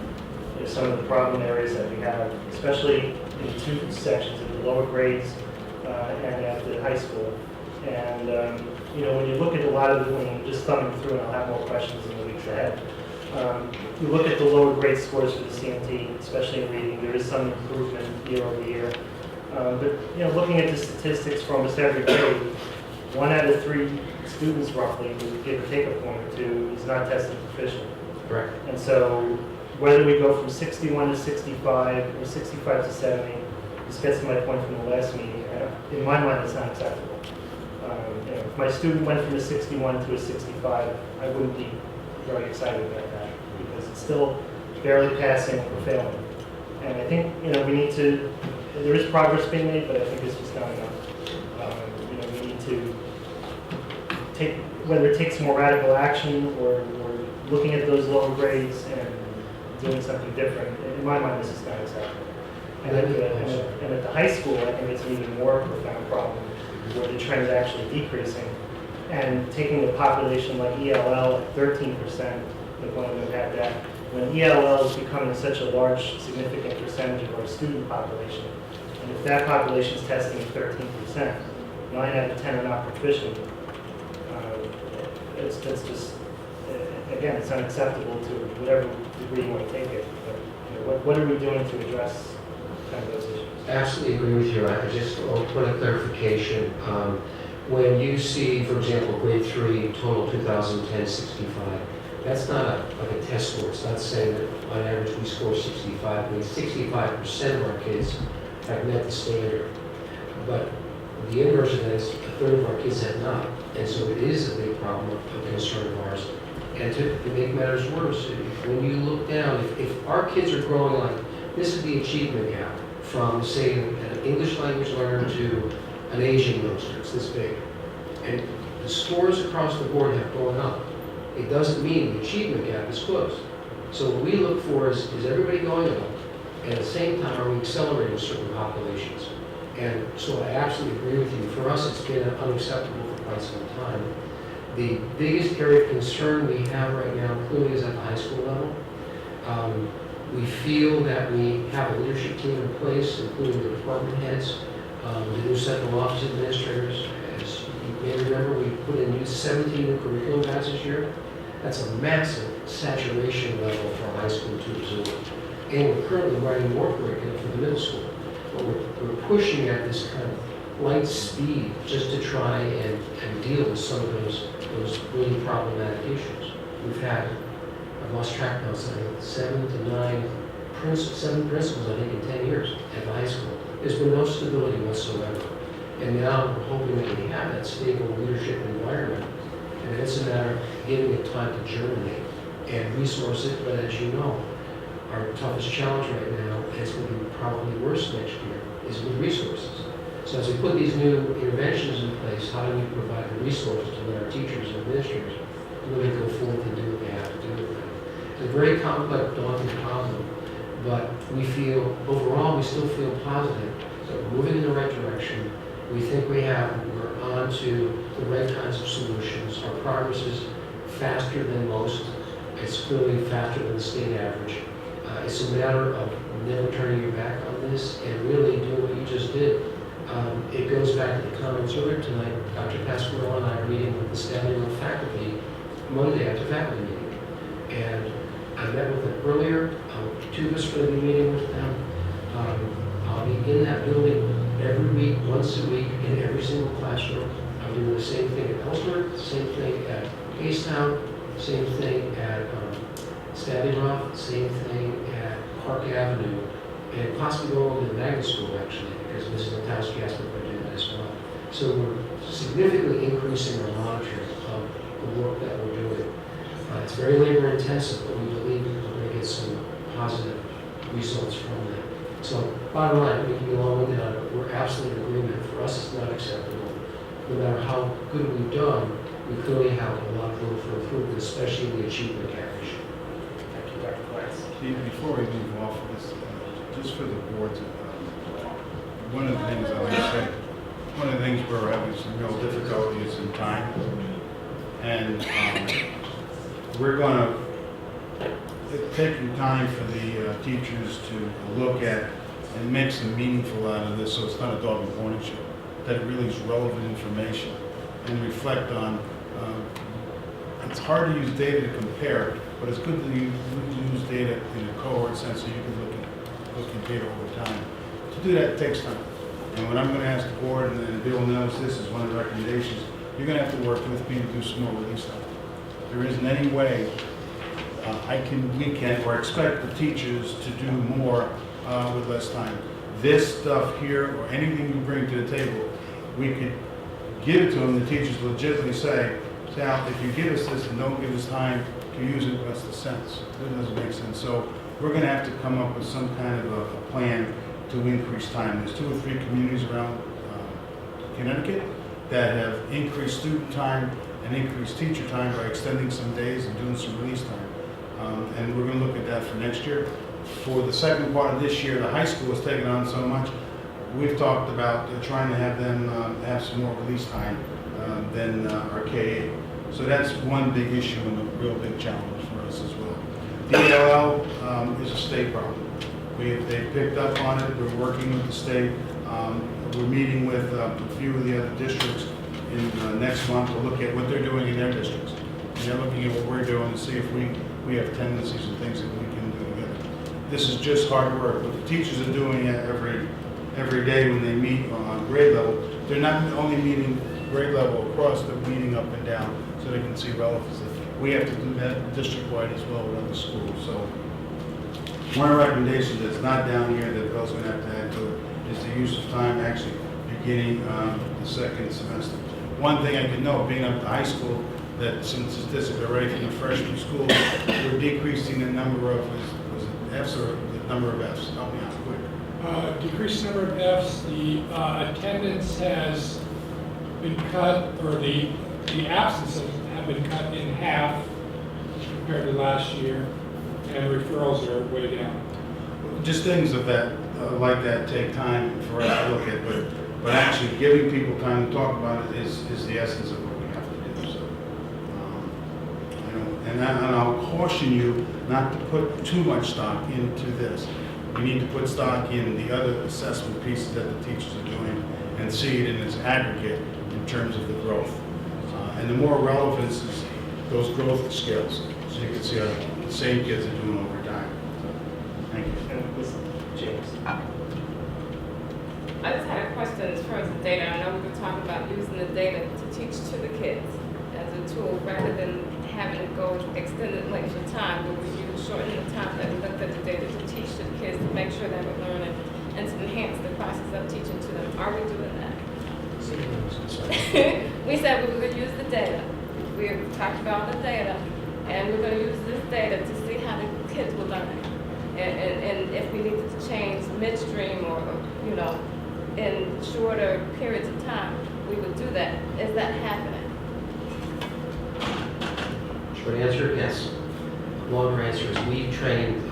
some of the problem areas that we have, especially in the two sections of the lower grades and at the high school. And when you look at a lot of the, when just thumbing through, and I'll have more questions in the weeks ahead. You look at the lower grade scores for the CMT, especially in reading, there is some improvement year over year. But looking at the statistics for almost every grade, 1 out of 3 students roughly, who give or take a point or two, is not tested proficient. Correct. And so whether we go from 61 to 65 or 65 to 70, this gets to my point from the last meeting. In my mind, it's not acceptable. If my student went from a 61 to a 65, I wouldn't be very excited about that because it's still barely passing or failing. And I think we need to. There is progress being made, but I think it's just not enough. We need to take, whether it takes more radical action or looking at those lower grades and doing something different. In my mind, this is not acceptable. And at the high school, I think it's an even more profound problem where the trend is actually decreasing. And taking a population like ELL at 13%, if one of them had that, when ELL is becoming such a large, significant percentage of our student population, and if that population is testing at 13%, 9 out of 10 are not proficient, it's just, again, it's unacceptable to whatever degree you want to take it. But what are we doing to address kind of those issues? Absolutely agree with you. I just want to put a clarification. When you see, for example, grade 3, total 2010, 65, That's not like a test score. It's not saying that on average we score 65. I mean, 65% of our kids have met the standard. But the inverse of that is a third of our kids have not. And so it is a big problem, a concern of ours. And to make matters worse, when you look down, if our kids are growing like, this is the achievement gap from, say, an English language learner to an Asian youngster, it's this big. And the scores across the board have gone up. It doesn't mean the achievement gap is closed. So what we look for is everybody going up? And at the same time, are we accelerating certain populations? And so I absolutely agree with you. For us, it's been unacceptable for quite some time. The biggest area of concern we have right now clearly is at the high school level. We feel that we have a leadership team in place, including the department heads, the new central office administrators. As you may remember, we put in 17 new curriculum guides this year. That's a massive saturation level for high school to absorb. And we're currently writing more curriculum for the middle school. But we're pushing at this kind of light speed just to try and deal with some of those really problematic issues. We've had, I've lost track now, I think 7 to 9 principals, I think, in 10 years at the high school. There's been no stability whatsoever. And now we're hoping that we have that stable leadership environment. And it's a matter of giving it time to germinate and resource it. But as you know, our toughest challenge right now, and it's going to be probably worse next year, is with resources. So as we put these new interventions in place, how do we provide the resources to let our teachers and administrators really go forth and do what they have to do with them? It's a very complex, daunting problem, but we feel, overall, we still feel positive that we're moving in the right direction. We think we're on to the right kinds of solutions. Our progress is faster than most. It's clearly faster than the state average. It's a matter of never turning your back on this and really doing what you just did. It goes back to the comments earlier tonight. Dr. Pasquarello and I are meeting with the Standing Room faculty Monday after faculty meeting. And I met with them earlier. Two of us are going to be meeting with them. I'll be in that building every week, once a week, in every single classroom. I'm doing the same thing at Ellsworth, same thing at Acetown, same thing at Stadiroff, same thing at Park Avenue, and possibly go over to the Magnet School, actually, because Mrs. Natowski asked me if I do that as well. So we're significantly increasing our monitoring of the work that we're doing. It's very labor intensive, but we believe we're going to get some positive results from that. So bottom line, we can be long-winded on it, but we're absolutely in agreement. For us, it's not acceptable. No matter how good we've done, we clearly have a lot of room for improvement, especially in the achievement gap issue. Thank you, Dr. Glass. Before we move off of this, just for the board, one of the things I like to say, one of the things where we're having some real difficulty is in time. And we're going to take time for the teachers to look at and make some meaningful out of this, so it's not a dog and pony show, that it really is relevant information and reflect on. It's hard to use data to compare, but it's good to use data in a cohort sense so you can look at data over time. To do that, it takes time. And what I'm going to ask the board, and Bill knows this is one of the recommendations, you're going to have to work with me to do some more release time. There isn't any way we can, or expect the teachers to do more with less time. This stuff here, or anything you bring to the table, we could give it to them. The teachers legitimately say, Sal, if you give us this and don't give us time to use it, what's the sense? It doesn't make sense. So we're going to have to come up with some kind of a plan to increase time. There's 2 or 3 communities around Connecticut that have increased student time and increased teacher time by extending some days and doing some release time. And we're going to look at that for next year. For the second part of this year, the high school has taken on so much. We've talked about trying to have them have some more release time than our K-8. So that's one big issue and a real big challenge for us as well. DLL is a state problem. They've picked up on it. We're working with the state. We're meeting with a few of the other districts in next month to look at what they're doing in their districts. And they're looking at what we're doing to see if we have tendencies and things that we can do together. This is just hard work. What the teachers are doing every day when they meet on grade level, they're not only meeting grade level across, they're meeting up and down so they can see relevancy. we have to do that district-wide as well with other schools. So one recommendation that's not down here that Bill's going to have to add to it is the use of time actually beginning the second semester. One thing I can know, being up to high school, that some statistics already from the freshman school, we're decreasing the number of, was it Fs or the number of Fs? Help me out quick. Decreased number of Fs, the attendance has been cut, or the absences have been cut in half compared to last year, and referrals are way down. Just things of that, like that take time for us to look at, but actually giving people time to talk about it is the essence of what we have to do. So, and I'll caution you not to put too much stock into this. We need to put stock in the other assessment pieces that the teachers are doing and see it in its aggregate in terms of the growth. And the more relevance is those growth scales, so you can see how the same kids are doing over time. So, thank you. James. I just had a question as far as the data. I know we were talking about using the data to teach to the kids as a tool rather than having to go extended lengths of time, but we use shortening the time that we looked at the data to teach to the kids to make sure that we're learning and to enhance the process of teaching to them. Are we doing that? We said we were going to use the data. We talked about the data, and we're going to use this data to see how the kids were learning. And if we needed to change midstream or, you know, in shorter periods of time, we would do that. Is that happening? Short answer, yes. Longer answer is we've trained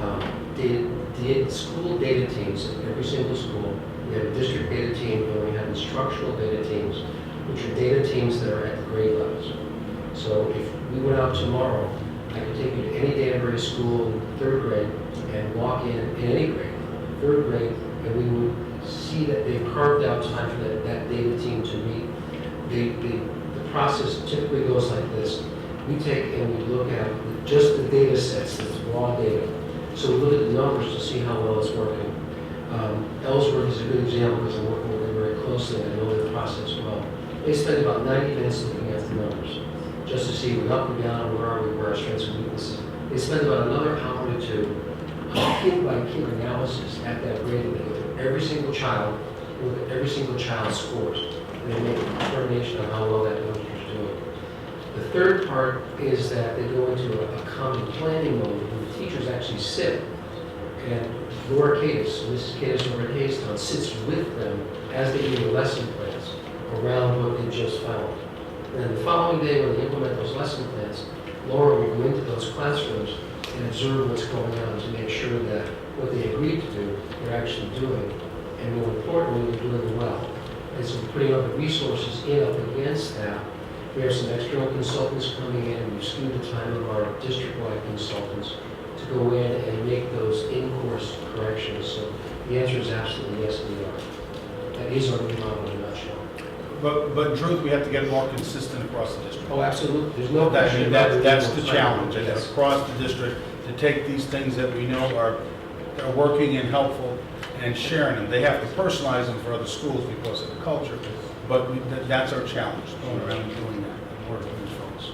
school data teams at every single school. We have a district data team, and we have instructional data teams, which are data teams that are at the grade levels. So if we went out tomorrow, I could take you to any Danbury school in third grade and walk in any grade, third grade, and we would see that they've carved out time for that data team to meet. The process typically goes like this. We take and we look at just the data sets, that's raw data. So we look at the numbers to see how well it's working. Ellsworth is a good example because I'm working with them very closely and I know their process well. They spend about 90 minutes looking at the numbers just to see we're up and down, where are we, where our strengths and weaknesses. They spend about another hour or two kid by kid analysis at that grade. They go through every single child, look at every single child's scores, and they make a determination on how well that teacher is doing. The third part is that they go into a common planning mode where the teachers actually sit and Laura Cadis, Mrs. Cadis over at Haystown, sits with them as they do the lesson plans around what they just found. And then the following day when they implement those lesson plans, Laura will go into those classrooms and observe what's going on to make sure that what they agreed to do, they're actually doing. And more importantly, they're doing well. And so we're putting other resources in up against that. We have some external consultants coming in. We've skewed the time of our district-wide consultants to go in and make those in-course corrections. So the answer is absolutely yes, we are. That is our new model in a nutshell. But truth, we have to get more consistent across the district. Oh, absolutely. There's no question about it. That's the challenge, and Yes. across the district, to take these things that we know are working and helpful and sharing them. They have to personalize them for other schools because of the culture, but that's our challenge, going around and doing that, and working with folks.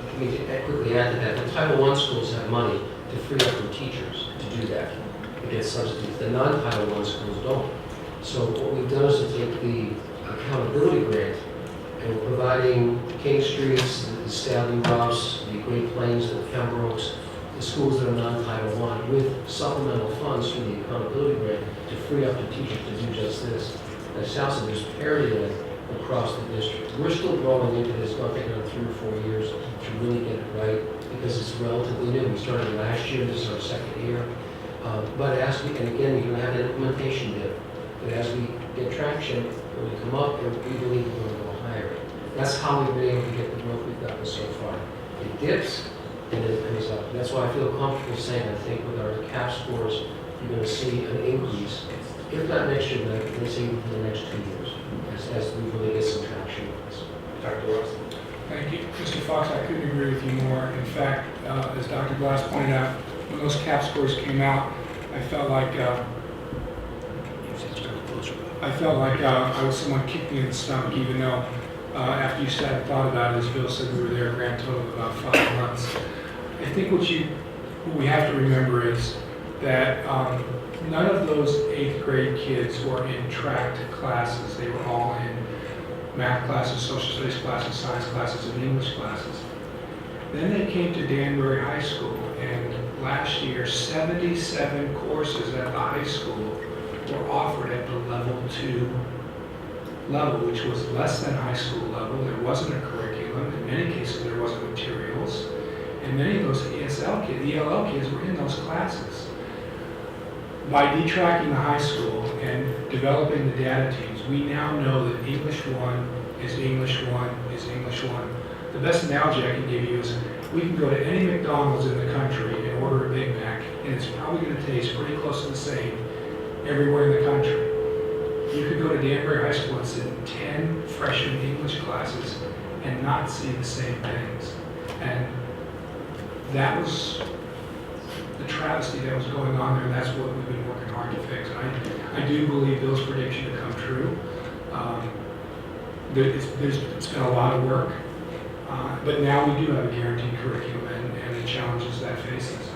Let me quickly add to that. The Title I schools have money to free up their teachers to do that, to get substitutes. The non-Title I schools don't. So what we've done is to take the accountability grant and we're providing King Streets, the Staley Rouse, the Great Plains, the Pembrokes, the schools that are non-Title I with supplemental funds from the accountability grant to free up the teachers to do just this. As Sal said, there's parity in it across the district. We're still growing into this, going to take another 3 or 4 years to really get it right because it's relatively new. We started last year, this is our second year. But as we, and again, you're going to have an implementation dip. But as we get traction, when we come up, and we believe we're going to go higher. That's how we've been able to get the growth we've gotten so far. It dips, and then it comes up. And that's why I feel comfortable saying, I think with our CAP scores, you're going to see an increase, if not next year, but let's say within the next 2 years, as we really get some traction with this. Dr. Ross. Thank you. Mr. Fox, I couldn't agree with you more. In fact, as Dr. Glass pointed out, when those CAP scores came out, I felt like I was someone kicked me in the stomach, even though after you sat and thought about it, as Bill said, we were there a grand total of about 5 months. I think what we have to remember is that none of those 8th grade kids were in tracked classes. They were all in math classes, social studies classes, science classes, and English classes. Then they came to Danbury High School, and last year, 77 courses at the high school were offered at the level 2 level, which was less than high school level. There wasn't a curriculum. In many cases, there wasn't materials. And many of those ELL kids were in those classes. By detracking the high school and developing the data teams, we now know that English 1 is English 1 is English 1. The best analogy I can give you is we can go to any McDonald's in the country and order a Big Mac, and it's probably going to taste pretty close to the same everywhere in the country. You could go to Danbury High School and sit in 10 freshman English classes and not see the same things. And that was the travesty that was going on there, and that's what we've been working hard to fix. And I do believe Bill's prediction to come true. It's been a lot of work, but now we do have a guaranteed curriculum and the challenges that faces.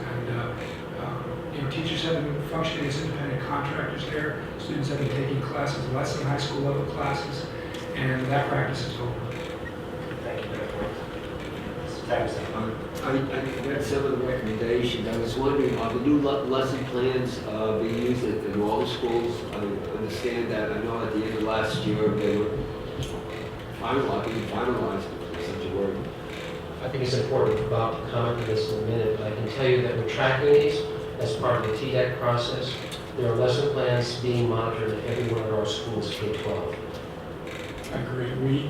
And teachers have been functioning as independent contractors there. Students have been taking classes less than high school level classes, and that practice is over. Thank you, Dr. I read some of the recommendations. I was wondering, are the new lesson plans being used in all the schools? I understand that. I know at the end of last year they were finalized, if such a word. I think it's important for Bob to comment on this in a minute, but I can tell you that we're tracking these as part of the TDEC process. There are lesson plans being monitored at every one of our schools, K-12. I agree.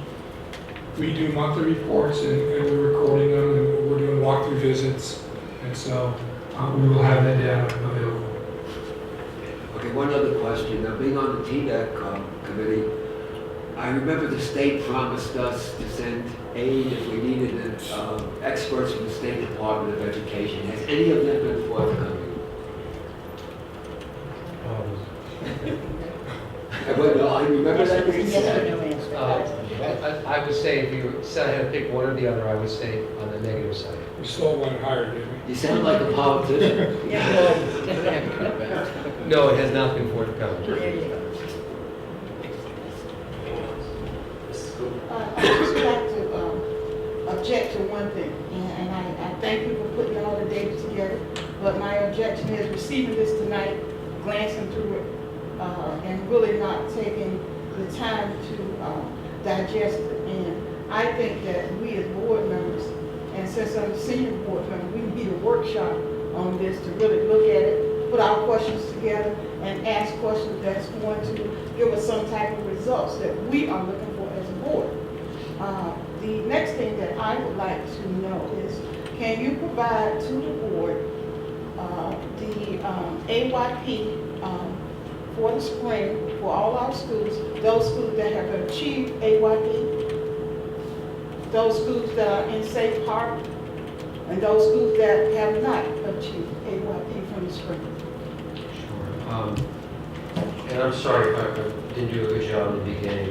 We do monthly reports and we're recording them and we're doing walkthrough visits, and so we will have that data available. Okay, one other question. Now, being on the TDEC committee, I remember the state promised us to send aid if we needed experts from the State Department of Education. Has any of them been forthcoming? Well, I remember that being said. I would say if you said I had to pick one or the other, I would say on the negative side. We still want to hire, didn't we? You sound like a politician. No, it has not been forthcoming. I just like to object to one thing, and I thank you for putting all the data together, but my objection is receiving this tonight, glancing through it, and really not taking the time to digest it. And I think that we as board members, and since I'm a senior board member, we need a workshop on this to really look at it, put our questions together, and ask questions that's going to give us some type of results that we are looking for as a board. The next thing that I would like to know is, can you provide to the board the AYP for the spring for all our schools, those schools that have achieved AYP, those schools that are in safe harbor, and those schools that have not achieved AYP from the spring? Sure. And I'm sorry if I didn't do a good job in the beginning.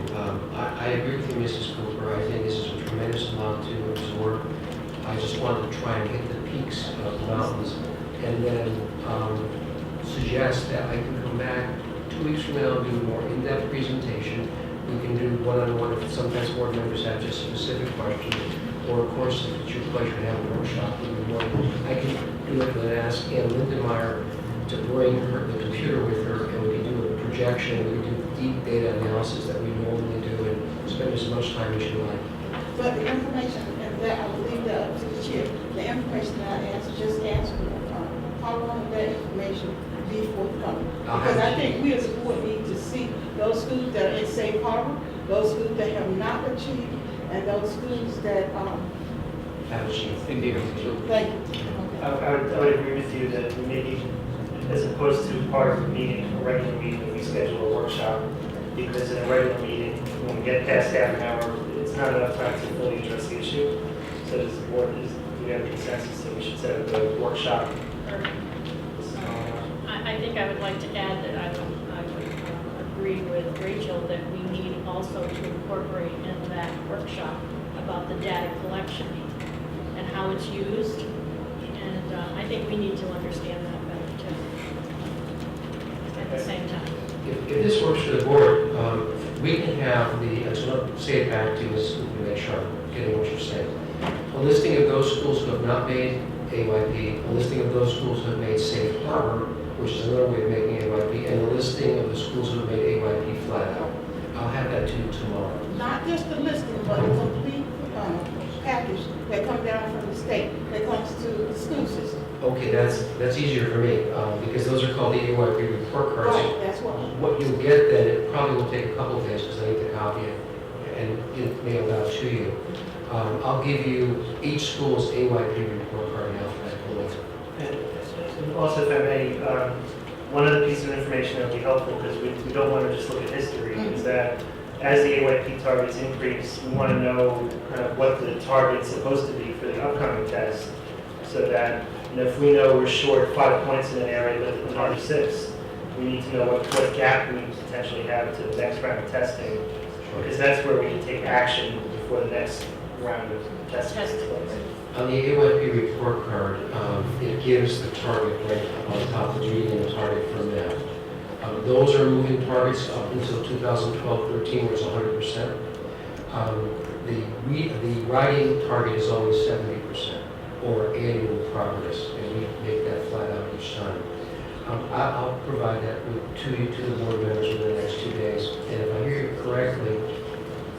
I agree with you, Mrs. Cooper. I think this is a tremendous amount to absorb. I just wanted to try and hit the peaks of the mountains and then suggest that I can come back 2 weeks from now and do a more in-depth presentation. We can do one-on-one if sometimes board members have just specific questions, or of course, if it's your pleasure to have a workshop, I can do it and ask Ann Lindenmeyer to bring the computer with her, and we can do a projection, we can do deep data analysis that we normally do, and spend as much time as you like. But the information, and that I will leave that up to the chair, the information that I asked, just answer how long will that information be forthcoming? Because I think we as a board need to see those schools that are in safe harbor, those schools that have not achieved, and those schools that Have achieved. Thank you. Okay. I would agree with you that maybe, as opposed to part of the meeting, a regular meeting, we schedule a workshop, because in a regular meeting, when we get past half an hour, it's not enough time to fully address the issue. So as the board, we have a consensus that we should set up a workshop. I think I would like to add that I would agree with Rachel that we need also to incorporate in that workshop I think we need to understand that better too. At the same time. If this works for the board, we can have so I'll say it back to you to make sure I'm getting what you're saying. A listing of those schools who have not made AYP, a listing of those schools who have made Safe Harbor, which is another way of making AYP, and a listing of the schools who have made AYP flat out. I'll have that to you tomorrow. Not just the listing, but the complete package that comes down from the state, that comes to the school system. Okay, that's easier for me, because those are called the AYP report cards. Right, that's what. What you'll get then, it probably will take a couple of days, because I need to copy it and get it mailed out to you. I'll give you each school's AYP report card in alphabetical order. And also, if I may, one other piece of information that would be helpful, because we don't want to just look at history, is that as the AYP targets increase, we want to know kind of what the target's supposed to be for the upcoming test, so that if we know we're short 5 points in an area but the target 6, we need to know what gap we potentially have to the next round of testing, because that's where we can take action before the next round of testing takes place. On the AYP report card, it gives the target right on top, it's reading the target from that. Those are moving targets up until 2012-13, where it's 100%. The writing target is always 70%, or annual progress, and we make that flat out each time. I'll provide that to you, to the board members, in the next 2 days. And if I hear you correctly,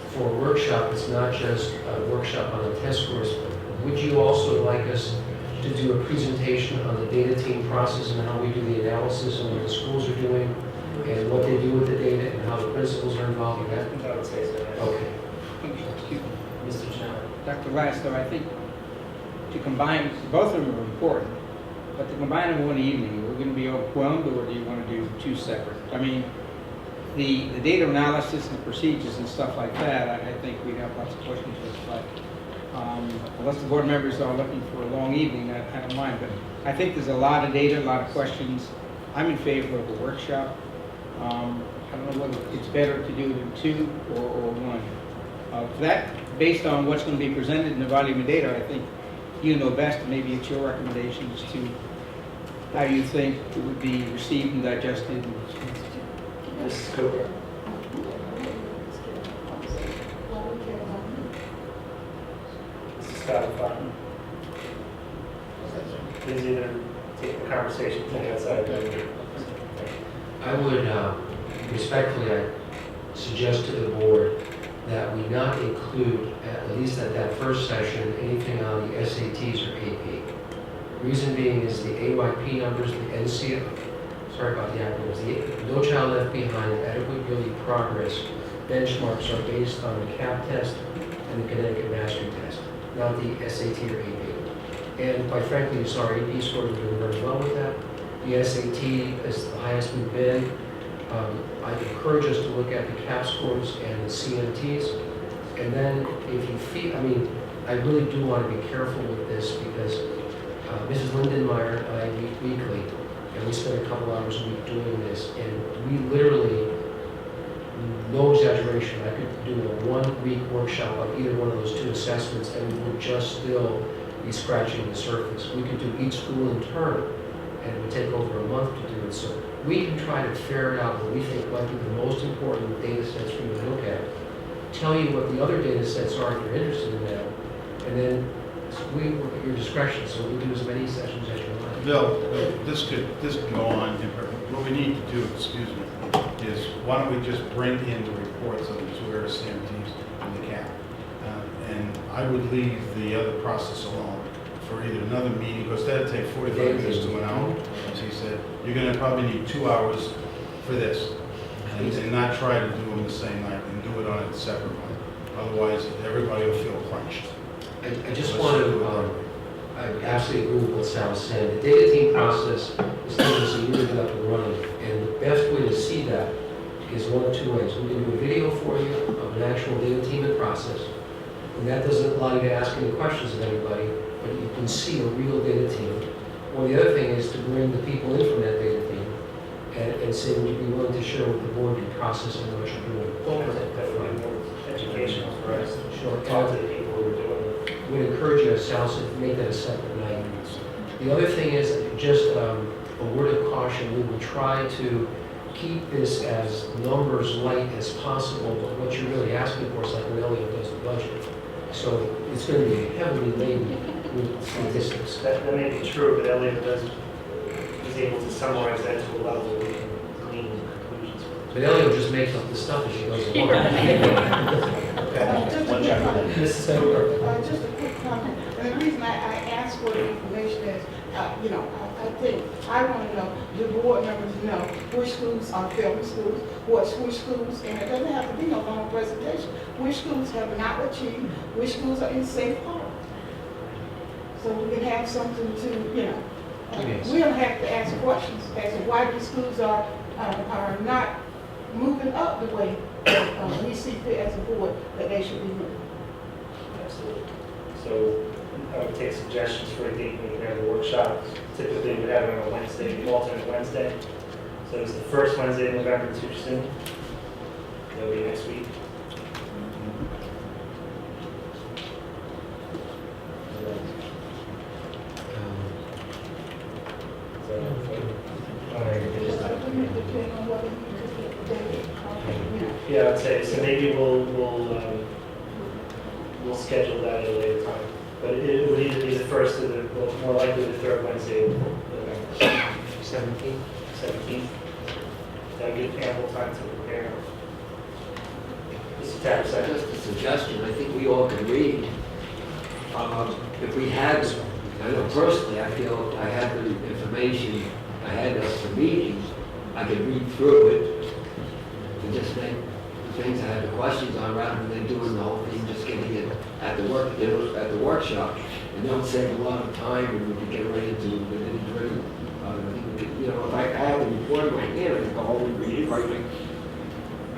for a workshop, it's not just a workshop on the test scores, but would you also like us to do a presentation on the data team process and how we do the analysis and what the schools are doing and what they do with the data and how the principals are involved in that? I would say so. Okay. Excuse me. Mr. Chandler. Dr. Lasto, I think to combine, both of them are important, but to combine them in one evening, we're going to be overwhelmed, or do you want to do 2 separate? I mean, the data analysis and procedures and stuff like that, I think we'd have lots of questions with, but unless the board members are looking for a long evening, I don't mind, but I think there's a lot of data, a lot of questions. I'm in favor of a workshop. I don't know whether it's better to do it in 2 or 1. That, based on what's going to be presented in the volume of data, I think you know best, and maybe it's your recommendations to how you think it would be received and digested. Mrs. Cooper. Mrs. Scott. Please either take the conversation to the outside. I would respectfully suggest to the board that we not include, at least at that first session, anything on the SATs or AP. Reason being is the AYP numbers, the NCO, sorry about the acronyms, the No Child Left Behind, Adequate Yearly Progress benchmarks are based on the CAP test and the Connecticut Mastery Test, not the SAT or AP. And quite frankly, our AP scores are doing very well with that. The SAT is the highest we've been. I'd encourage us to look at the CAP scores and the CMTs. And then if you feel, I mean, I really do want to be careful with this because Mrs. Lindenmeyer and I meet weekly, and we spend a couple hours a week doing this, and we literally, no exaggeration, I could do a 1-week workshop on either one of those 2 assessments, and we would just still be scratching the surface. We could do each school in turn, and it would take over a month to do it. So we can try to ferret out what we think might be the most important data sets for you to look at, tell you what the other data sets are if you're interested in that, and then we work at your discretion, so we do as many sessions as you like. Bill, this could go on. What we need to do, excuse me, is why don't we just bring in the reports of the 2 air CMTs and the CAP? And I would leave the other process alone for either another meeting, because that'd take 45 minutes to an hour. As he said, you're going to probably need 2 hours for this, and not try to do them the same night, and do it on a separate one. Otherwise, everybody will feel crunched. I just want to, I absolutely agree with what Sal was saying. The data team process is taking us a year to get up and running, and the best way to see that is 1 of 2 ways. We can do a video for you of an actual data team and process, and that doesn't allow you to ask any questions of anybody, but you can see a real data team. Or the other thing is to bring the people in from that data team and say, would you be willing to share with the board your process and what you're doing? Definitely more educational for us. Sure. Talk to the people who are doing it. We'd encourage you, Sal, to make that a separate night. The other thing is, just a word of caution, we will try to keep this as numbers light as possible, but what you're really asking for is like when Elliot does the budget. So it's going to be heavily laden with statistics. That may be true, but Elliot is able to summarize that to a level where we can glean conclusions. But Elliot just makes up the stuff as she goes along. Just a quick comment. And the reason I asked for the information is, I think, I want to know, the board members know which schools are film schools, which schools, and it doesn't have to be no long presentation, which schools have not achieved, which schools are in safe harbor. So we can have something to, Yes. we don't have to ask questions as to why these schools are not moving up the way we see fit as a board that they should be moving. Absolutely. So I would take suggestions for a date when we have the workshops. Typically, we have it on a Wednesday, alternate Wednesday. So it's the first Wednesday in November, too soon. That'll be next week. Yeah, I'd say, so maybe we'll schedule that at a later time. But it would either be the first or more likely the third Wednesday of November. 17? 17th. That'll give ample time to prepare. Mr. Tapper, Just a suggestion, I think we all can read. If we had, I know personally, I feel I had the information ahead of the meeting, I could read through it and just make the things I had the questions on rather than doing the whole thing, just getting it at the workshop. And that would save a lot of time and we could get right into the nitty-gritty. I think we could, if I had the report in my hand, I could go home and read it, write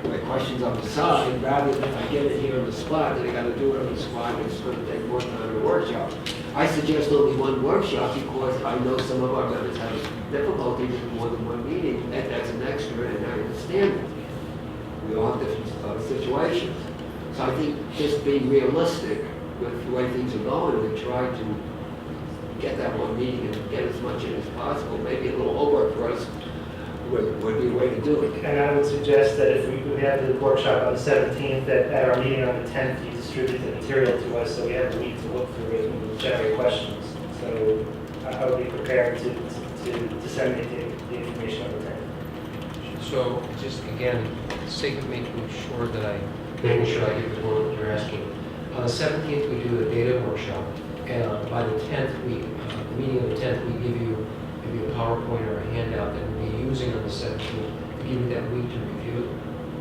my questions on the side, rather than if I get it here on the spot, then I gotta do it on the spot, and it's gonna take more time in a workshop. I suggest only one workshop because I know some of our members have difficulty with more than one meeting, that's an extra, and I understand it. We all have different situations. So I think just being realistic with the way things are going, and try to get that one meeting and get as much in as possible, maybe a little homework for us would be a way to do it. and I would suggest that if we have the workshop on the 17th, that at our meeting on the 10th, you distribute the material to us so we have a week to look through it and generate questions. So I would be prepared to disseminate the information on the 10th. So just again, for the sake of making sure that I get the word you're asking. On the 17th, we do a data workshop, and by the 10th, the meeting of the 10th, we give you maybe a PowerPoint or a handout that we'll be using on the 17th to give you that week to review it.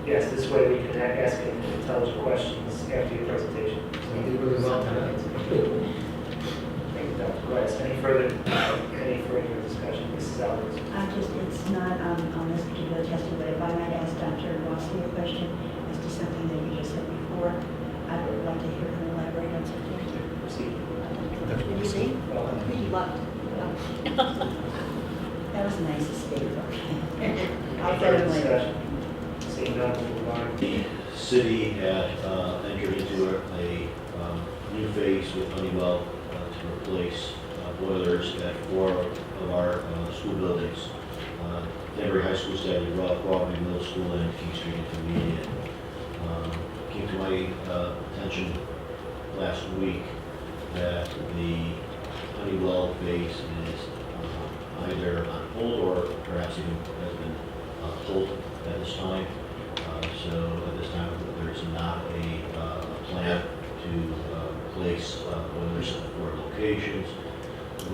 Yes, this way we can ask intelligent questions after your presentation. So you did really well tonight. Thank you, Dr. Rice. Any further discussion? Mrs. Alvarez? It's not on this particular testing, but if I might ask Dr. Rossi a question as to something that you just said before, I would like to hear him elaborate on something. Proceed. Did you see? He loved. That was a nice escape. I'll get him later. Seeing none, we'll move on. The city had entered into a new phase with Honeywell to replace boilers at 4 of our school buildings. Danbury High School study, Broadway Middle School, and King Street Intermediate. Came to my attention last week that the Honeywell phase is either on hold or perhaps even has been pulled at this time. So at this time, there's not a plan to replace boilers at 4 locations,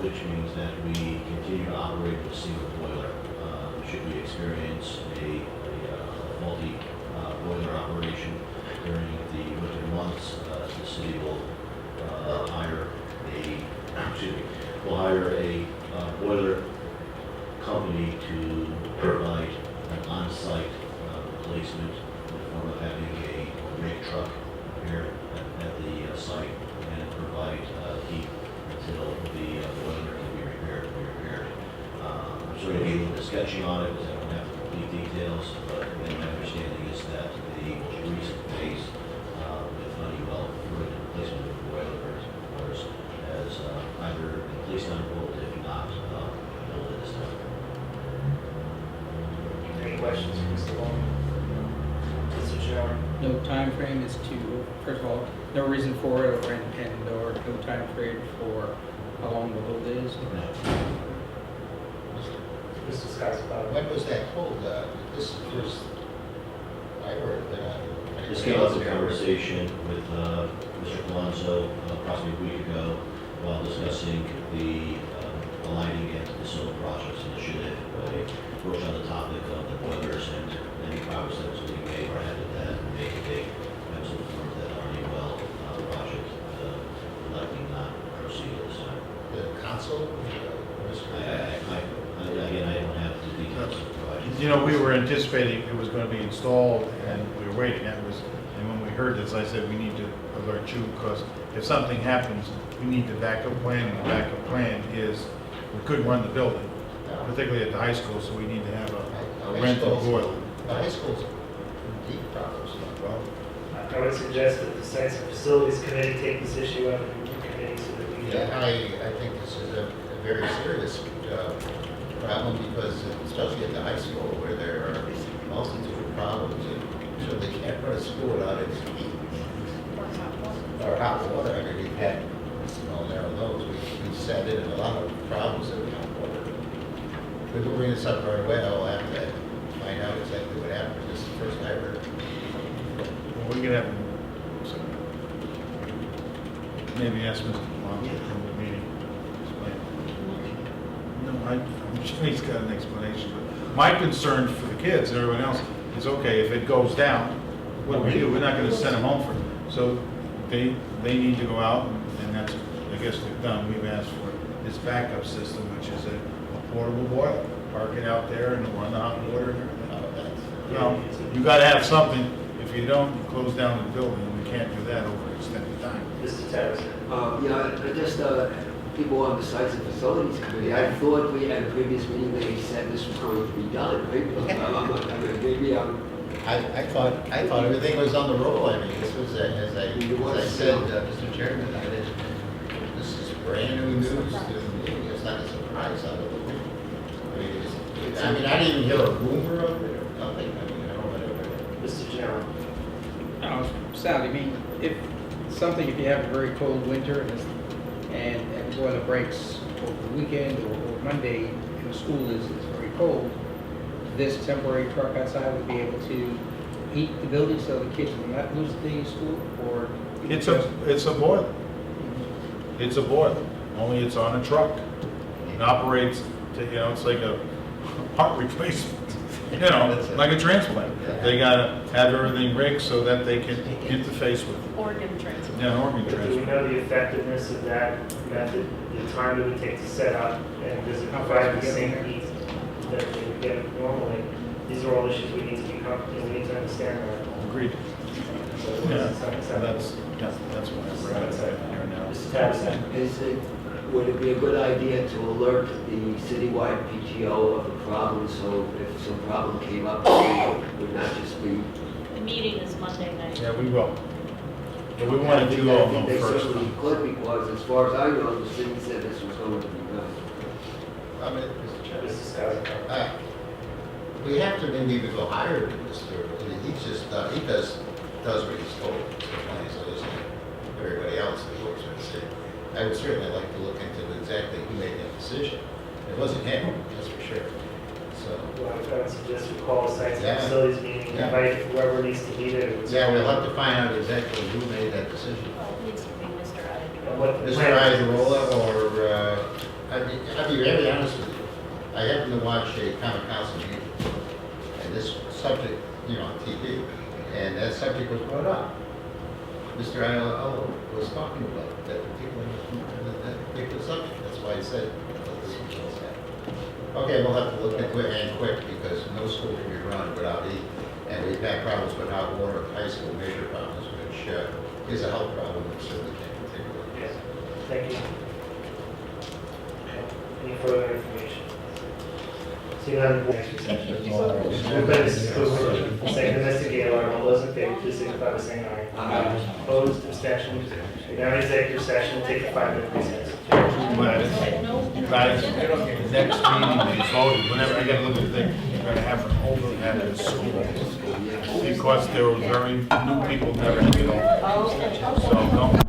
which means that we continue to operate with a single boiler. Should we experience a faulty boiler operation during the winter months, the city will hire a boiler company to provide an on-site replacement in the form of having a rig truck here at the site and provide heat until the boiler can be repaired. I'm sort of gave a little sketching on it because I don't have complete details, but again, my understanding is that the most recent phase with Honeywell for the replacement of boilers has either been placed on hold, if not no time frame as to, first of all, no reason for it, or no time frame for how long the hold is? Mr. Scott's about. When was that hold? This is first I heard that. Just came up in conversation with Mr. Alonso approximately a week ago while discussing the aligning and facility projects initiative. They worked on the topic of the boilers and any progress that was being made right after that. They absolutely confirmed that our new well project likely not proceed at this time. The council? Again, I don't have the details of the project. You know, we were anticipating it was going to be installed, and we were waiting. And when we heard this, I said, we need to alert you, because if something happens, we need the backup plan. And the backup plan is, we couldn't run the building, particularly at the high school, so we need to have a rental boiler. The high school's in deep problems, well. I would suggest that the Science and Facilities Committee take this issue up in committee so that we. Yeah, I think this is a very serious problem, because especially at the high school where there are multitude of problems, and so they can't run a school without any heat or hot water. I mean, we've had, there are those, we've sat in a lot of problems that we don't water. We will bring this up right away. I'll have to find out exactly what happened. This is the first I heard. Well, we could have, maybe ask Mr. Blanc in the meeting. No, I'm sure he's got an explanation, but my concern for the kids and everyone else is, okay, if it goes down, what do we do? We're not gonna send them home for it. So they need to go out, and that's, I guess they've done. We've asked for this backup system, which is a portable boiler. Park it out there and run the hot water and everything. Well, you gotta have something. If you don't, you close down the building, and we can't do that over an extended time. Mr. Terrace. Yeah, just people on the Sites and Facilities Committee, I thought we had a previous meeting, they said this was going to be done, right? I mean, maybe I thought everything was on the roll. I mean, this was, as I said, Mr. Chairman, this is brand new news to me. It's not a surprise out of the blue. I mean, I didn't even hear a rumor of it or nothing. I mean, I don't know whatever. Mr. General. Sal, I mean, if you have a very cold winter and the boiler breaks over the weekend or Monday and the school is very cold, this temporary truck outside would be able to heat the building so the kids will not lose the day of school, or? It's a boiler. It's a boiler, only it's on a truck. It operates, it's like a heart replacement, like a transplant. They gotta have everything rigged so that they can interface with it. Organ transplant. Yeah, organ Do we transplant. know the effectiveness of that method, the time it would take to set up, and does it provide the same heat that they would get normally? These are all issues we need to be comfortable, we need to understand that. Agreed. So Yeah, that's that's what I'm here now. Mr. Patterson. would it be a good idea to alert the citywide PTO of the problem, so if some problem came up, it would not just be... The meeting is Monday night. Yeah, we will. But we wanted you all to know They first. certainly could, because as far as I know, the city said this was going to be done. I mean, Mr. Chairman. Mr. Scott. We have to maybe even go higher than Mr. He just, he does what he's told. So does everybody else that works for the city. I would certainly like to look into exactly who made that decision. It wasn't him, that's for sure. So, Well, I would suggest we call a Sites and Yeah. Facilities meeting, Yeah. invite whoever needs to be there. yeah, we'll have to find out exactly who made that decision. Well, it needs to be Mr. And what the Mr. plan is. Izarola, or, I'll be very honest with you. I happened to watch a common council meeting, and this subject, on TV, and that subject was brought up. Mr. Izarola was talking about that particular subject. That's why I said that this was all set. Okay, we'll have to look into it and quick, because no school can be run without heat. And we've had problems with hot water at high school, major problems, which is a health problem that certainly can't continue. Yes. Thank you. Any further information? Seeing none, next session. Moved by Mrs. Cooper, second by Mr. Gaylord. All those in favor, please signify by saying aye. Aye. Opposed, abstentions. We now executive session, take a 5-minute recess. Guys, the next meeting, we voted, whenever, I gotta look at the thing. gonna have an overhead at the school, because there were very, new people never get over. Oh, okay. So don't